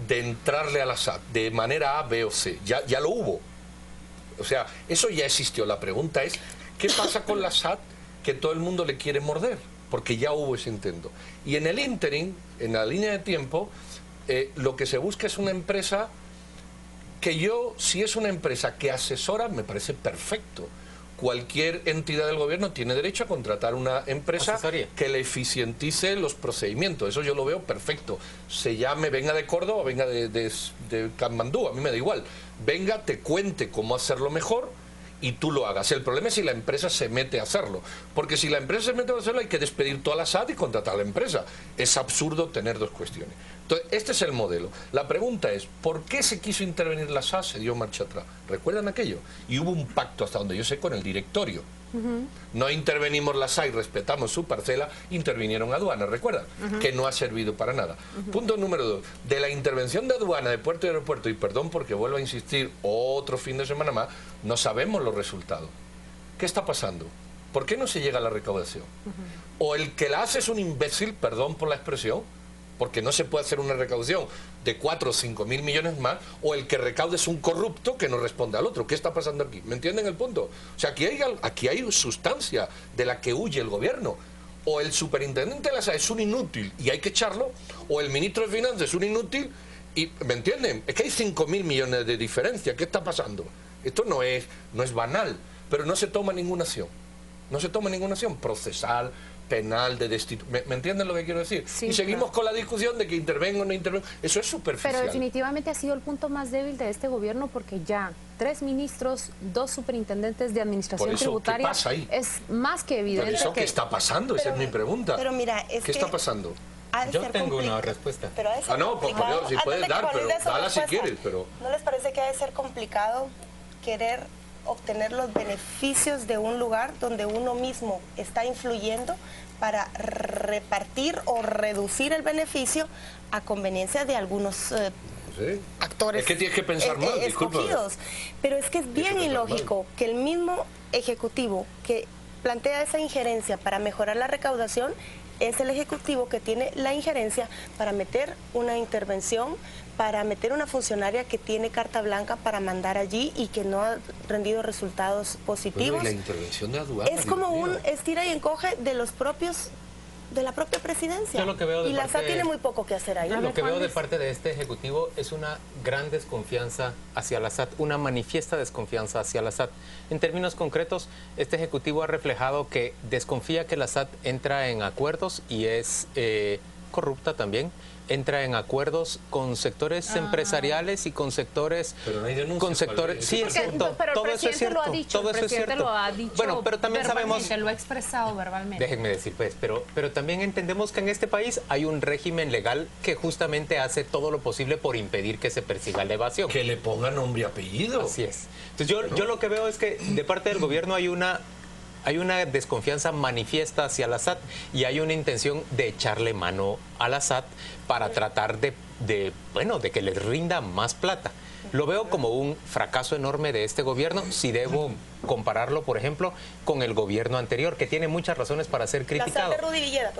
de entrarle a la SAT de manera A, B o C. Ya lo hubo. O sea, eso ya existió. La pregunta es, ¿qué pasa con la SAT que todo el mundo le quiere morder? Porque ya hubo ese intento. Y en el ínterin, en la línea de tiempo, lo que se busca es una empresa que si es una empresa que asesora, me parece perfecto. Cualquier entidad del gobierno tiene derecho a contratar una empresa que le eficientice los procedimientos. Eso yo lo veo perfecto. Venga de Córdoba o venga de Katmandú, a mí me da igual. Venga, te cuente cómo hacerlo mejor y tú lo hagas. El problema es si la empresa se mete a hacerlo. Porque si la empresa se mete a hacerlo, hay que despedir toda la SAT y contratar a la empresa. Es absurdo tener dos cuestiones. Entonces, este es el modelo. La pregunta es, ¿por qué se quiso intervenir la SAT? Se dio marcha atrás. ¿Recuerdan aquello? Y hubo un pacto, hasta donde yo sé, con el directorio. No intervenimos la SAT y respetamos su parcela, intervinieron aduanas, ¿recuerdan? Que no ha servido para nada. Punto número 2. De la intervención de aduana, de puerto y aeropuerto, y perdón porque vuelvo a insistir, otro fin de semana más, no sabemos los resultados. ¿Qué está pasando? ¿Por qué no se llega a la recaudación? O el que la hace es un imbécil, perdón por la expresión, porque no se puede hacer una recaudación de 4 o 5 mil millones más, o el que recaude es un corrupto que no responde al otro. ¿Qué está pasando aquí? ¿Me entienden el punto? O sea, aquí hay sustancia de la que huye el gobierno. O el superintendente de la SAT es un inútil y hay que echarlo, o el ministro de Finanzas es un inútil y, ¿me entienden? Es que hay 5 mil millones de diferencia. ¿Qué está pasando? Esto no es banal, pero no se toma ninguna acción. No se toma ninguna acción procesal, penal, de destitución. ¿Me entienden lo que quiero decir? Sí, y seguimos con la discusión de que intervengo o no intervengo. Eso es superficial. Pero definitivamente ha sido el punto más débil de este gobierno, porque ya 3 ministros, 2 superintendentes de administración tributaria. ¿Qué pasa ahí? Es más que evidente. ¿Pero eso qué está pasando? Esa es mi pregunta. Pero mira, ¿qué está pasando? Yo tengo una respuesta. Pero no, por Dios, si puedes dar, pero dala si quieres. Pero ¿no les parece que ha de ser complicado querer obtener los beneficios de un lugar donde uno mismo está influyendo para repartir o reducir el beneficio a conveniencia de algunos actores? Es que tienes que pensar más, escogidos. Pero es que es bien ilógico que el mismo ejecutivo que plantea esa injerencia para mejorar la recaudación es el ejecutivo que tiene la injerencia para meter una intervención, para meter una funcionaria que tiene carta blanca para mandar allí y que no ha rendido resultados positivos. Bueno, y la intervención de aduana, es como un estira y encoge de la propia presidencia. Yo lo que veo de y la SAT tiene muy poco que hacer ahí. Lo que veo de parte de este ejecutivo es una gran desconfianza hacia la SAT, una manifiesta desconfianza hacia la SAT. En términos concretos, este ejecutivo ha reflejado que desconfía que la SAT entra en acuerdos y es corrupta también. Entra en acuerdos con sectores empresariales y con sectores... Pero no hay denuncia. Con sectores... Sí, es cierto. Pero todo eso es cierto. Lo ha dicho, todo eso es cierto. Lo ha dicho. Bueno, pero también sabemos... Lo ha expresado verbalmente. Déjenme decir, pues, pero también entendemos que en este país hay un régimen legal que justamente hace todo lo posible por impedir que se persiga la evasión. Que le pongan nombre y apellido. Así es. Entonces yo lo que veo es que de parte del gobierno hay una desconfianza manifiesta hacia la SAT y hay una intención de echarle mano a la SAT para tratar de que les rinda más plata. Lo veo como un fracaso enorme de este gobierno, si debo compararlo, por ejemplo, con el gobierno anterior, que tiene muchas razones para ser criticado,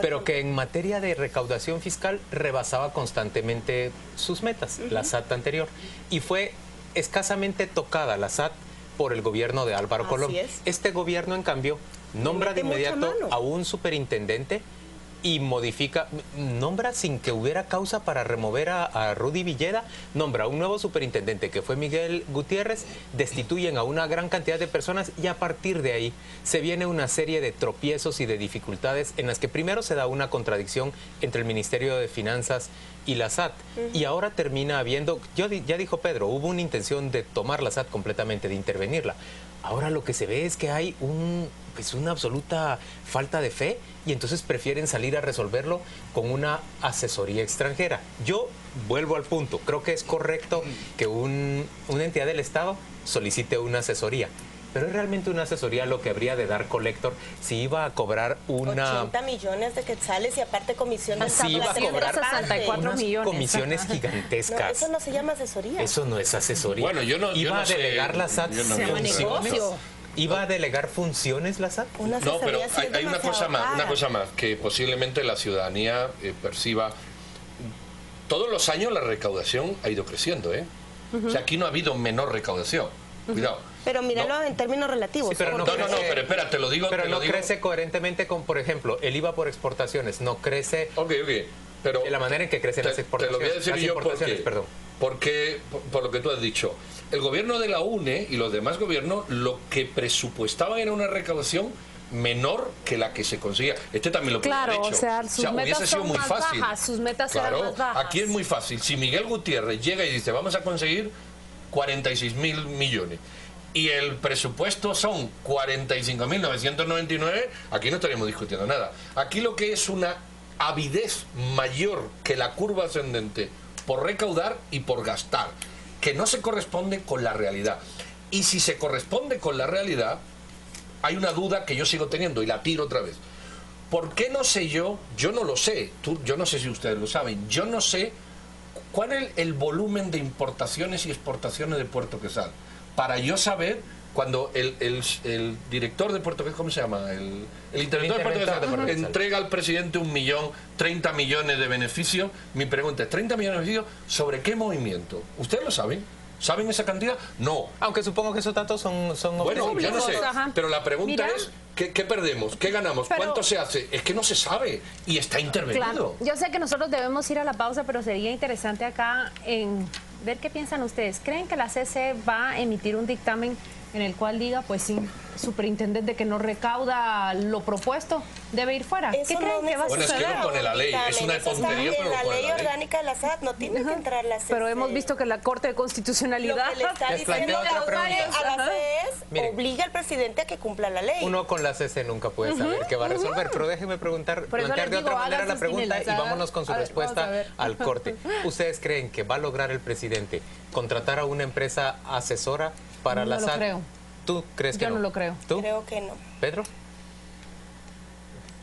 pero que en materia de recaudación fiscal rebasaba constantemente sus metas, la SAT anterior, y fue escasamente tocada la SAT por el gobierno de Álvaro Colón. Este gobierno, en cambio, nombra de inmediato a un superintendente y modifica, nombra sin que hubiera causa para remover a Rudy Villeda, nombra un nuevo superintendente que fue Miguel Gutiérrez, destituyen a una gran cantidad de personas y a partir de ahí se viene una serie de tropiezos y de dificultades en las que primero se da una contradicción entre el Ministerio de Finanzas y la SAT. Y ahora termina habiendo, ya dijo Pedro, hubo una intención de tomar la SAT completamente, de intervenirla. Ahora lo que se ve es que hay una absoluta falta de fe y entonces prefieren salir a resolverlo con una asesoría extranjera. Yo vuelvo al punto, creo que es correcto que una entidad del Estado solicite una asesoría. Pero es realmente una asesoría lo que habría de dar Collector si iba a cobrar 80 millones de quetzales y aparte comisiones. Si iba a cobrar 64 millones. comisiones gigantescas. No, eso no se llama asesoría. Eso no es asesoría. Bueno, iba a delegar la SAT funciones. ¿Iba a delegar funciones la SAT? No, pero hay una cosa más que posiblemente la ciudadanía perciba. Todos los años la recaudación ha ido creciendo, ¿eh? O sea, aquí no ha habido menor recaudación. Cuidado. Pero míralo en términos relativos. Sí, pero pero espera, te lo digo. Pero no crece coherentemente con, por ejemplo, el IVA por exportaciones. No crece pero de la manera en que crecen las exportaciones. Te lo voy a decir yo porque, por lo que tú has dicho, el gobierno de la UNE y los demás gobiernos lo que presupuestaban era una recaudación menor que la que se conseguía. Este también lo puede haber hecho. O sea, sus metas son más bajas, sus metas eran más bajas. Aquí es muy fácil. Si Miguel Gutiérrez llega y dice, vamos a conseguir 46.000 millones y el presupuesto son 45.999, aquí no estaríamos discutiendo nada. Aquí lo que es una avidez mayor que la curva ascendente por recaudar y por gastar, que no se corresponde con la realidad. Y si se corresponde con la realidad, hay una duda que yo sigo teniendo y la tiro otra vez. ¿Por qué no sé yo no lo sé, yo no sé si ustedes lo saben, yo no sé cuál es el volumen de importaciones y exportaciones de Puerto Quesada, para yo saber cuando el director de Puerto Quesada, ¿cómo se llama? El interventor de Puerto Quesada entrega al presidente 1.030 millones de beneficios. Mi pregunta es, ¿30 millones de beneficios sobre qué movimiento? ¿Ustedes lo saben? ¿Saben esa cantidad? No. Aunque supongo que esos datos son bueno, públicos. yo no sé, pero la pregunta es, ¿qué perdemos? ¿Qué ganamos? ¿Cuánto se hace? Es que no se sabe y está intervenido. Claro, yo sé que nosotros debemos ir a la pausa, pero sería interesante acá en ver qué piensan ustedes. ¿Creen que la CC va a emitir un dictamen en el cual diga, pues sí, superintendente que no recauda lo propuesto debe ir fuera? ¿Qué creen que va a suceder? Bueno, es que no pone la ley, es una tontería, pero la ley orgánica de la SAT no tiene que entrar la CC. Pero hemos visto que la Corte de Constitucionalidad lo que le está diciendo a la CC es obliga al presidente a que cumpla la ley. Uno con la CC nunca puede saber qué va a resolver, pero déjenme plantear de otra manera la pregunta y vámonos con su respuesta al corte. ¿Ustedes creen que va a lograr el presidente contratar a una empresa asesora para la SAT? No lo creo. ¿Tú crees que no? Yo no lo creo. ¿Tú? Creo que no. ¿Pedro?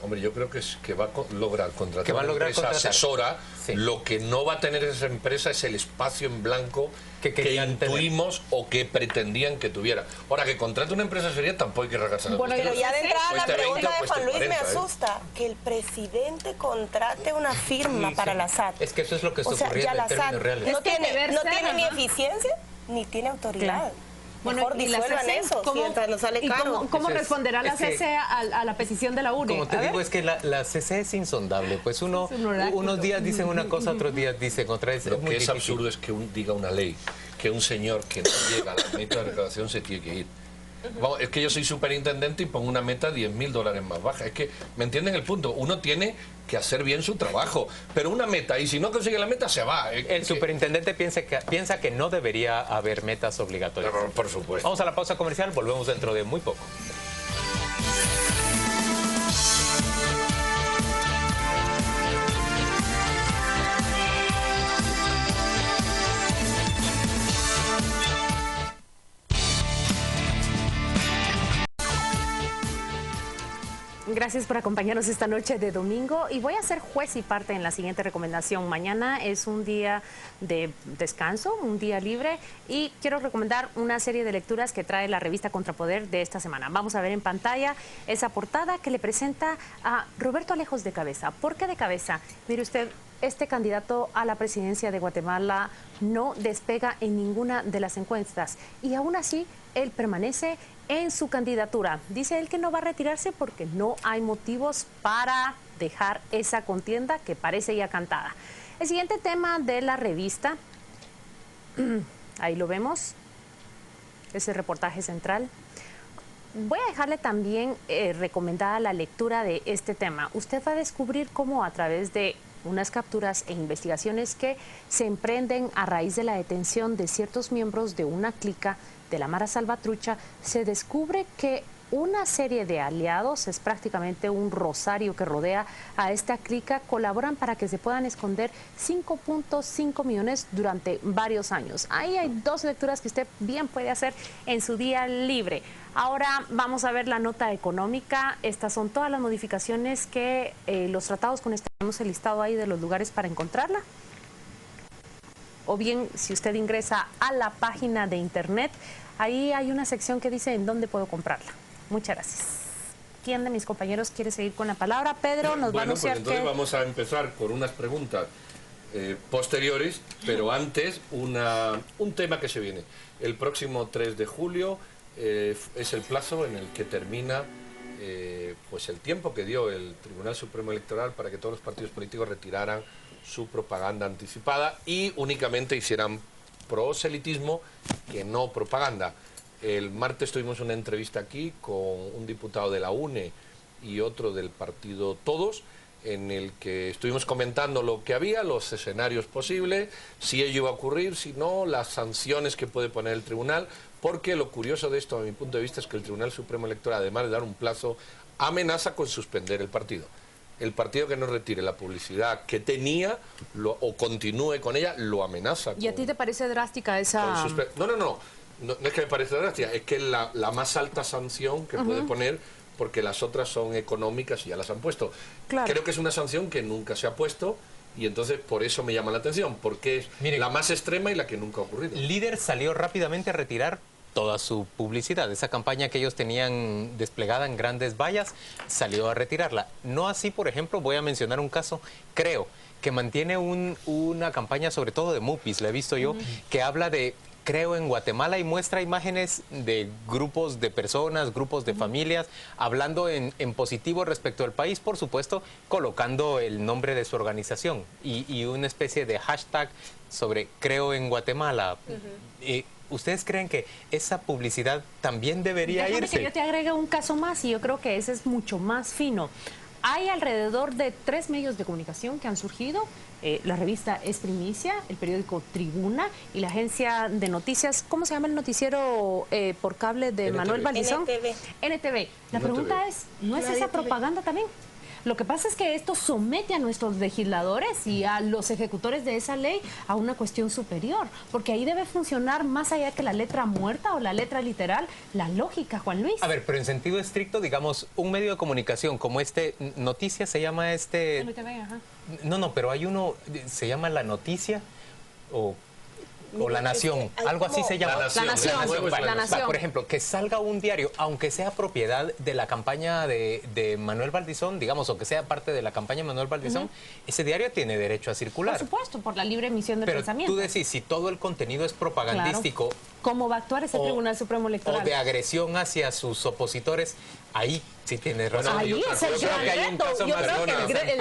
Hombre, yo creo que va a lograr contratar una empresa asesora. Sí. Lo que no va a tener esa empresa es el espacio en blanco que intuimos o que pretendían que tuviera. Ahora, que contrate una empresa seria tampoco hay que regarse la Bueno, pero ya de entrada la pregunta de Juan Luis 40, me asusta. Que el presidente contrate una firma para la SAT. Es que eso es lo que está ocurriendo en términos reales. No tiene ni eficiencia ni tiene autoridad. Claro. Mejor disuelvan eso, mientras nos sale caro. ¿Cómo responderá la CC a la petición de la UNE? Como te digo, es que la CC es insondable. Pues unos días dicen una cosa, otros días dicen otra. Lo que es absurdo es que diga una ley que un señor que no llega a la meta de recaudación se tiene que ir. Vamos, es que yo soy superintendente y pongo una meta $10.000 más baja. Es que, ¿me entienden el punto? Uno tiene que hacer bien su trabajo, pero una meta, y si no consigue la meta, se va. El superintendente piensa que no debería haber metas obligatorias. Pero, por supuesto. Vamos a la pausa comercial, volvemos dentro de muy poco. Gracias por acompañarnos esta noche de domingo y voy a ser juez y parte en la siguiente recomendación. Mañana es un día de descanso, un día libre y quiero recomendar una serie de lecturas que trae la revista Contrapoder de esta semana. Vamos a ver en pantalla esa portada que le presenta a Roberto Alejos de cabeza. ¿Por qué de cabeza? Mire usted, este candidato a la presidencia de Guatemala no despega en ninguna de las encuestas y aún así él permanece en su candidatura. Dice él que no va a retirarse porque no hay motivos para dejar esa contienda que parece ya cantada. El siguiente tema de la revista, ahí lo vemos, es el reportaje central. Voy a dejarle también recomendada la lectura de este tema. Usted va a descubrir cómo a través de unas capturas e investigaciones que se emprenden a raíz de la detención de ciertos miembros de una clica de la Mara Salvatrucha, se descubre que una serie de aliados, es prácticamente un rosario que rodea a esta clica, colaboran para que se puedan esconder 5.5 millones durante varios años. Ahí hay dos lecturas que usted bien puede hacer en su día libre. Ahora vamos a ver la nota económica. Estas son todas las modificaciones que los tratados con este tenemos el listado ahí de los lugares para encontrarla. O bien, si usted ingresa a la página de internet, ahí hay una sección que dice en dónde puedo comprarla. Muchas gracias. ¿Quién de mis compañeros quiere seguir con la palabra? Pedro nos va a anunciar pues entonces vamos a empezar con unas preguntas posteriores, pero antes un tema que se viene. El próximo 3 de julio es el plazo en el que termina pues el tiempo que dio el Tribunal Supremo Electoral para que todos los partidos políticos retiraran su propaganda anticipada y únicamente hicieran proselitismo que no propaganda. El martes tuvimos una entrevista aquí con un diputado de la UNE y otro del partido Todos, en el que estuvimos comentando lo que había, los escenarios posibles, si ello iba a ocurrir, si no, las sanciones que puede poner el tribunal, porque lo curioso de esto, a mi punto de vista, es que el Tribunal Supremo Electoral, además de dar un plazo, amenaza con suspender el partido. El partido que no retire la publicidad que tenía o continúe con ella, lo amenaza. ¿Y a ti te parece drástica esa...? No es que me parezca drástica, es que es la más alta sanción que puede poner, porque las otras son económicas y ya las han puesto. Claro. Creo que es una sanción que nunca se ha puesto y entonces por eso me llama la atención, porque es la más extrema y la que nunca ha ocurrido. Líder salió rápidamente a retirar toda su publicidad. Esa campaña que ellos tenían desplegada en grandes vallas, salió a retirarla. No así, por ejemplo, voy a mencionar un caso, creo, que mantiene una campaña sobre todo de MUPIs, la he visto yo, que habla de Creo en Guatemala y muestra imágenes de grupos de personas, grupos de familias, hablando en positivo respecto al país, por supuesto, colocando el nombre de su organización y una especie de hashtag sobre Creo en Guatemala. ¿Ustedes creen que esa publicidad también debería irse? Que yo te agregue un caso más y yo creo que ese es mucho más fino. Hay alrededor de 3 medios de comunicación que han surgido. La revista Es Primicia, el periódico Tribuna y la agencia de noticias, ¿cómo se llama el noticiero por cable de NTV. Manuel Valdizón? NTV. La pregunta es, ¿no es esa propaganda también? Lo que pasa es que esto somete a nuestros legisladores y a los ejecutores de esa ley a una cuestión superior, porque ahí debe funcionar más allá que la letra muerta o la letra literal, la lógica, Juan Luis. A ver, pero en sentido estricto, digamos, un medio de comunicación como Noticias se llama NTV, ajá. No, pero hay uno, se llama La Noticia o La Nación, algo así se llama. La Nación. Por ejemplo, que salga un diario, aunque sea propiedad de la campaña de Manuel Valdizón, digamos, o que sea parte de la campaña de Manuel Valdizón, ese diario tiene derecho a circular. Por supuesto, por la libre emisión de pensamiento. Tú decís, si todo el contenido es propagandístico... Claro. ¿Cómo va a actuar ese Tribunal Supremo Electoral? O de agresión hacia sus opositores, ahí sí tienes razón. Ahí es el gran reto.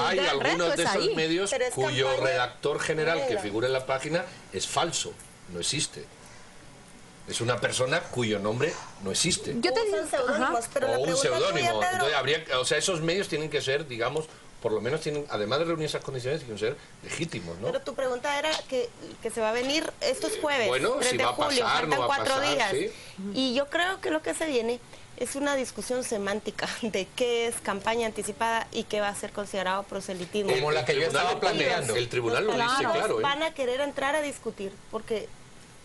Hay algunos de esos medios cuyo redactor general que figura en la página es falso, no existe. Es una persona cuyo nombre no existe. Yo te digo seudónimos, pero o un seudónimo. Entonces esos medios tienen que ser, digamos, por lo menos tienen, además de reunir esas condiciones, tienen que ser legítimos, ¿no? Pero tu pregunta era que se va a venir estos jueves, bueno, 3 si de va julio, a pasar, faltan no va 4 a pasar, días. ¿sí? Y yo creo que lo que se viene es una discusión semántica de qué es campaña anticipada y qué va a ser considerado proselitismo. Como la que yo estaba planteando. El tribunal lo dice, claro. Van a querer entrar a discutir porque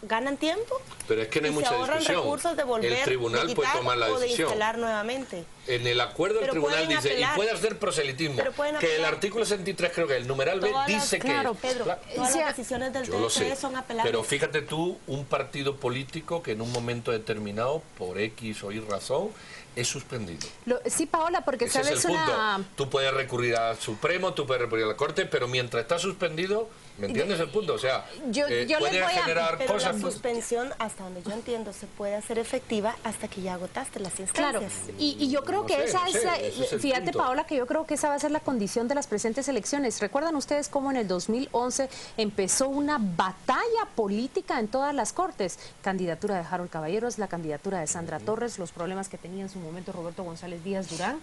ganan tiempo, pero es que no hay mucha discusión. Recursos de volver, el tribunal puede tomar la decisión. O de instalar nuevamente. En el acuerdo el tribunal dice, apelar, y puede hacer proselitismo, que el artículo 63, creo que el numeral B dice claro, Pedro, todas las decisiones del TSE son apelables. Pero fíjate tú, un partido político que en un momento determinado, por X o Y razón, es suspendido. Sí, Paola, porque ese sabes es el punto. Tú puedes recurrir al Supremo, tú puedes recurrir a la Corte, pero mientras está suspendido, ¿Me entiendes el punto? O sea, yo puede generar pero cosas... la suspensión, hasta donde yo entiendo, se puede hacer efectiva hasta que ya agotaste las instancias. Claro, y yo creo que fíjate, Paola, que yo creo que esa va a ser la condición de las presentes elecciones. ¿Recuerdan ustedes cómo en el 2011 empezó una batalla política en todas las cortes? Candidatura de Harold Caballeros, la candidatura de Sandra Torres, los problemas que tenía en su momento Roberto González Díaz Durán.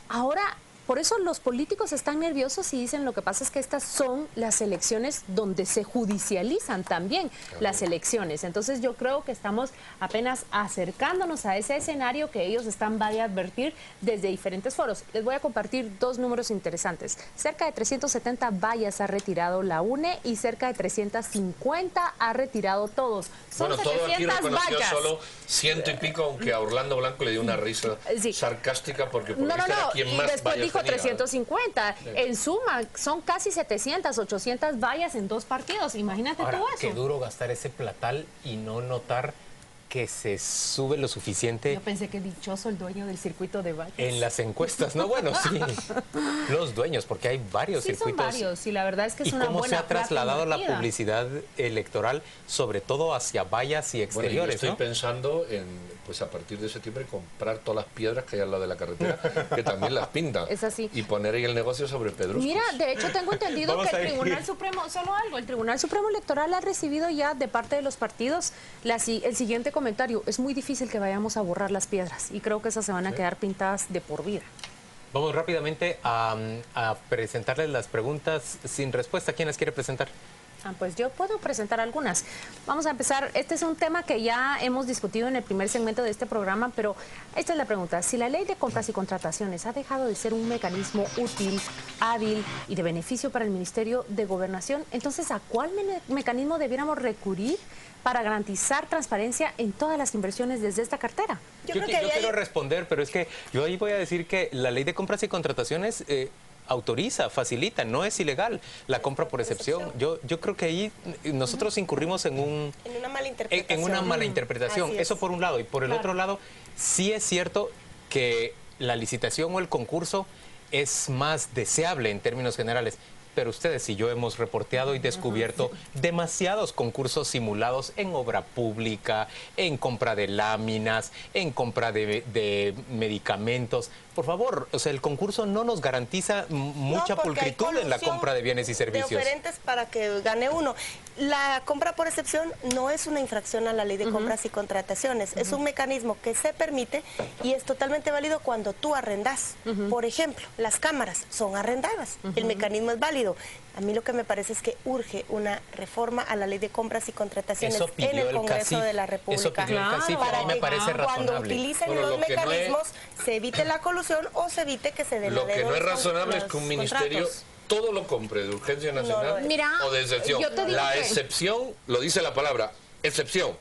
Ahora... Por eso los políticos están nerviosos y dicen lo que pasa es que estas son las elecciones donde se judicializan también las elecciones. Entonces yo creo que estamos apenas acercándonos a ese escenario que ellos están a advertir desde diferentes foros. Les voy a compartir dos números interesantes. Cerca de 370 vallas ha retirado la UNE y cerca de 350 ha retirado todos. Son bueno, todo aquí reconoció vallas. Solo 100 y pico, aunque a Orlando Blanco le dio una risa sarcástica porque por vista era quien más después vallas dijo tenía. 350. En suma, son casi 700, 800 vallas en dos partidos. Imagínate Ahora, tú eso. qué duro gastar ese platal y no notar que se sube lo suficiente. Yo pensé que dichoso el dueño del circuito de vallas. En las encuestas, no, bueno, sí. Los dueños, porque hay varios circuitos. Son varios, y la verdad es que es una buena. ¿Y cómo se ha trasladado la invertida. Publicidad electoral, sobre todo hacia vallas y exteriores? Bueno, yo estoy pensando en, pues a partir de septiembre, comprar todas las piedras que hay al lado de la carretera, que también las pintan. Es así. Y poner ahí el negocio sobre Pedruscos. Mira, de hecho tengo entendido que el Tribunal Supremo, solo algo, el Tribunal Supremo Electoral ha recibido ya de parte de los partidos el siguiente comentario: es muy difícil que vayamos a borrar las piedras y creo que esas se van a quedar pintadas de por vida. Vamos rápidamente a presentarles las preguntas sin respuesta. ¿Quién las quiere presentar? Pues yo puedo presentar algunas. Vamos a empezar. Este es un tema que ya hemos discutido en el primer segmento de este programa, pero esta es la pregunta. Si la ley de compras y contrataciones ha dejado de ser un mecanismo útil, hábil y de beneficio para el Ministerio de Gobernación, entonces ¿a cuál mecanismo debiéramos recurrir para garantizar transparencia en todas las inversiones desde esta cartera? Yo quiero responder, pero es que yo ahí voy a decir que la ley de compras y contrataciones autoriza, facilita, no es ilegal la compra por excepción. Yo creo que ahí nosotros incurrimos en una mala interpretación. En una mala interpretación. Eso por un lado. Y por el otro lado, sí es cierto que la licitación o el concurso es más deseable en términos generales. Pero ustedes y yo hemos reporteado y descubierto demasiados concursos simulados en obra pública, en compra de láminas, en compra de medicamentos. Por favor, o sea, el concurso no nos garantiza mucha pulcritud en la compra de bienes y servicios. De oferentes para que gane uno. La compra por excepción no es una infracción a la ley de compras y contrataciones. Es un mecanismo que se permite y es totalmente válido cuando tú arrendas. Por ejemplo, las cámaras son arrendadas. El mecanismo es válido. A mí lo que me parece es que urge una reforma a la ley de compras y contrataciones en el Congreso de la República. Eso pidió el CACIF, a mí me parece razonable. Cuando utilicen los mecanismos se evite la colusión o se evite que se den. Lo que no es razonable es que un ministerio todo lo compre de urgencia nacional o de excepción. La excepción, lo dice la palabra, excepción.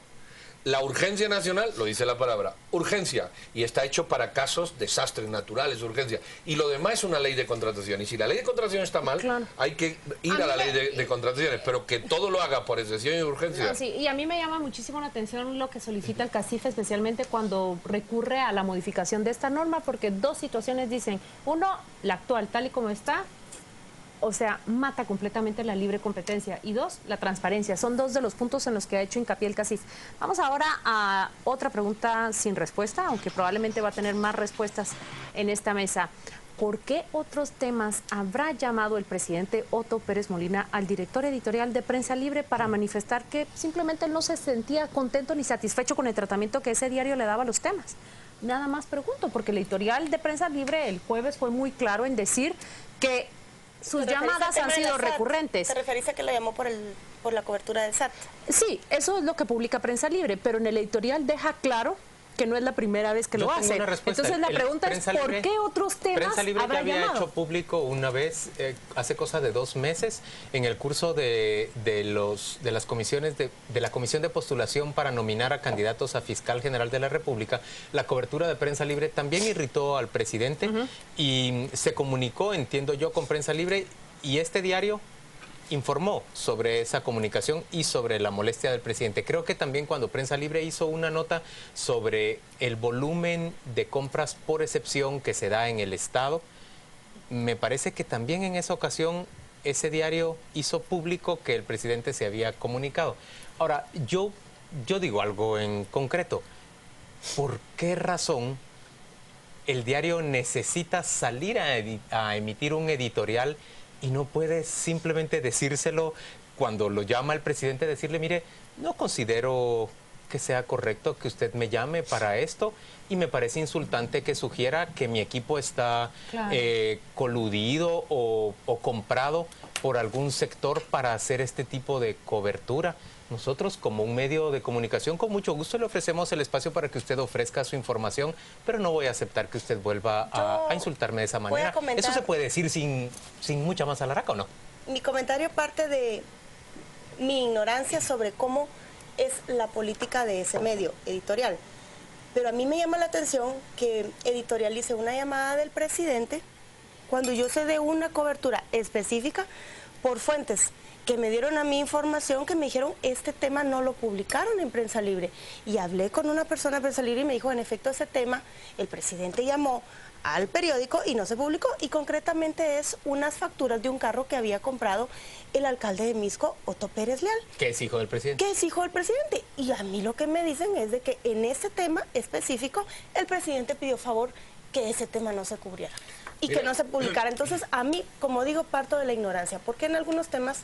La urgencia nacional, lo dice la palabra, urgencia, y está hecho para casos, desastres naturales, urgencia. Y lo demás es una ley de contratación. Y si la ley de contratación está mal, hay que ir a la ley de contrataciones, pero que todo lo haga por excepción y urgencia. Sí, y a mí me llama muchísimo la atención lo que solicita el CACIF, especialmente cuando recurre a la modificación de esta norma, porque dos situaciones dicen: uno, la actual tal y como está, o sea, mata completamente la libre competencia. Y dos, la transparencia. Son dos de los puntos en los que ha hecho hincapié el CACIF. Vamos ahora a otra pregunta sin respuesta, aunque probablemente va a tener más respuestas en esta mesa. ¿Por qué otros temas habrá llamado el presidente Otto Pérez Molina al director editorial de Prensa Libre para manifestar que simplemente él no se sentía contento ni satisfecho con el tratamiento que ese diario le daba a los temas? Nada más pregunto, porque el editorial de Prensa Libre el jueves fue muy claro en decir que sus llamadas han sido recurrentes. ¿Te referís a que lo llamó por la cobertura del SAT? Sí, eso es lo que publica Prensa Libre, pero en el editorial deja claro que no es la primera vez que lo hace. Entonces la pregunta es, ¿por qué otros temas Prensa Libre habrá ya había llamado? hecho público una vez, hace cosa de 2 meses, en el curso de las comisiones de la Comisión de Postulación para nominar a candidatos a Fiscal General de la República. La cobertura de Prensa Libre también irritó al presidente y se comunicó, entiendo yo, con Prensa Libre, y este diario informó sobre esa comunicación y sobre la molestia del presidente. Creo que también cuando Prensa Libre hizo una nota sobre el volumen de compras por excepción que se da en el Estado, me parece que también en esa ocasión ese diario hizo público que el presidente se había comunicado. Ahora, yo digo algo en concreto. ¿Por qué razón el diario necesita salir a emitir un editorial y no puede simplemente decírselo cuando lo llama el presidente, decirle, mire, no considero que sea correcto que usted me llame para esto y me parece insultante que sugiera que mi equipo está coludido o comprado por algún sector para hacer este tipo de cobertura? Nosotros, como un medio de comunicación, con mucho gusto le ofrecemos el espacio para que usted ofrezca su información, pero no voy a aceptar que usted vuelva a insultarme de esa manera. ¿Eso se puede decir sin mucha más alaraca o no? Mi comentario parte de mi ignorancia sobre cómo es la política de ese medio editorial. Pero a mí me llama la atención que editorialice una llamada del presidente cuando yo sé de una cobertura específica por fuentes que me dieron a mí información que me dijeron, este tema no lo publicaron en Prensa Libre. Y hablé con una persona de Prensa Libre y me dijo, en efecto, ese tema, el presidente llamó al periódico y no se publicó. Y concretamente es unas facturas de un carro que había comprado el alcalde de Mixco, Otto Pérez Leal. Que es hijo del presidente. Que es hijo del presidente. Y a mí lo que me dicen es de que en ese tema específico, el presidente pidió favor que ese tema no se cubriera y que no se publicara. Entonces, a mí, como digo, parto de la ignorancia, porque en algunos temas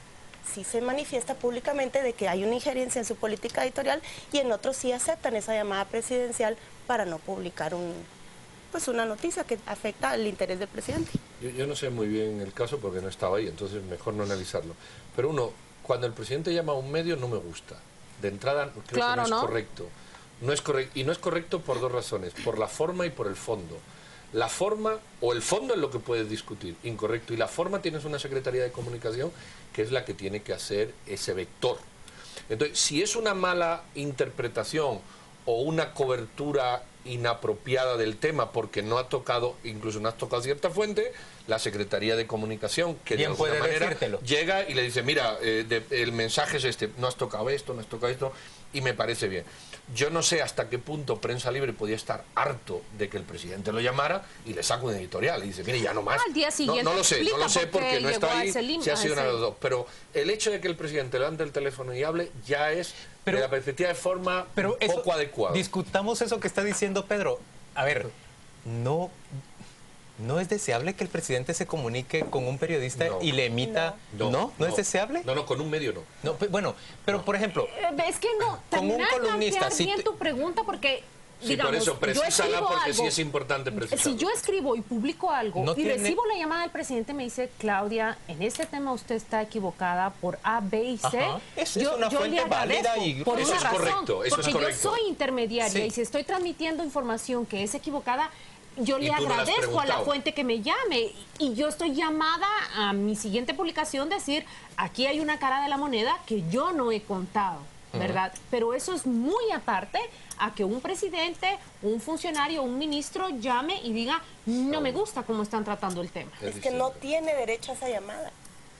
sí se manifiesta públicamente de que hay una injerencia en su política editorial y en otros sí aceptan esa llamada presidencial para no publicar una noticia que afecta al interés del presidente. Yo no sé muy bien el caso porque no estaba ahí, entonces mejor no analizarlo. Pero cuando el presidente llama a un medio no me gusta. De entrada creo que no es correcto. No es correcto. Y no es correcto por dos razones, por la forma y por el fondo. La forma o el fondo es lo que puedes discutir, incorrecto. Y la forma tienes una Secretaría de Comunicación que es la que tiene que hacer ese vector. Entonces, si es una mala interpretación o una cobertura inapropiada del tema porque no ha tocado, incluso no has tocado cierta fuente, la Secretaría de Comunicación, que de alguna manera llega y le dice, mira, el mensaje es este, no has tocado esto, no has tocado esto, y me parece bien. Yo no sé hasta qué punto Prensa Libre podía estar harto de que el presidente lo llamara y le saca un editorial y dice, mire, ya no más. Al día siguiente no lo sé porque no está ahí, si ha sido una de los dos. Pero el hecho de que el presidente levante el teléfono y hable ya es, de la perspectiva de forma, poco adecuada. Discutamos eso que está diciendo Pedro. A ver, no es deseable que el presidente se comunique con un periodista y le emita... ¿No es deseable? No, con un medio no. Bueno, pero por ejemplo... Es que con un columnista... bien tu pregunta porque... Sí, digamos, por eso, precisala porque sí es importante precisarlo. Si yo escribo y publico algo recibo la llamada del presidente, me dice, Claudia, en ese tema usted está equivocada por A, B y C. Es una fuente válida y por eso una es razón, correcto. Eso porque es correcto. yo soy intermediaria y si estoy transmitiendo información que es equivocada, yo le agradezco a la fuente que me llame y yo estoy llamada a mi siguiente publicación decir, aquí hay una cara de la moneda que yo no he contado, ¿verdad? Pero eso es muy aparte a que un presidente, un funcionario, un ministro llame y diga, no me gusta cómo están tratando el tema. Es que no tiene derecho a esa llamada.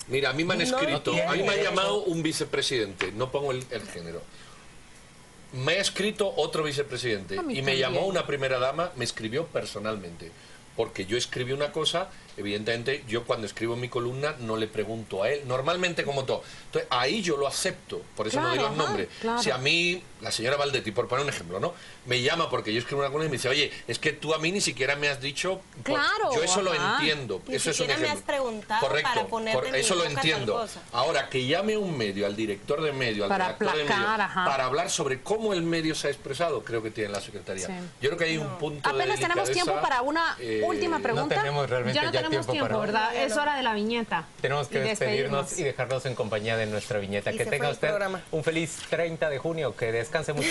Mira, a mí me han escrito, a mí me ha llamado un vicepresidente, no pongo el género. Me ha escrito otro vicepresidente y me llamó una primera dama, me escribió personalmente. Porque yo escribí una cosa, evidentemente yo cuando escribo mi columna no le pregunto a él, normalmente como todo. Entonces ahí yo lo acepto, por eso no digo el nombre. Si a mí, la señora Valdetti, por poner un ejemplo, ¿no? Me llama porque yo escribo una columna y me dice, oye, es que tú a mí ni siquiera me has dicho... Yo eso lo entiendo, eso es un ejemplo. Me has preguntado para ponerte eso lo entiendo. Ahora, que llame un medio, al director de medio, al redactor de medio, para hablar sobre cómo el medio se ha expresado, creo que tiene la Secretaría. Yo creo que hay un punto de delicadeza. Tenemos tiempo para una última pregunta. No tenemos realmente ya tenemos tiempo, ¿verdad? Es hora de la viñeta. Tenemos que despedirnos y dejarnos en compañía de nuestra viñeta. Que tenga usted un feliz 30 de junio, que descanse mucho.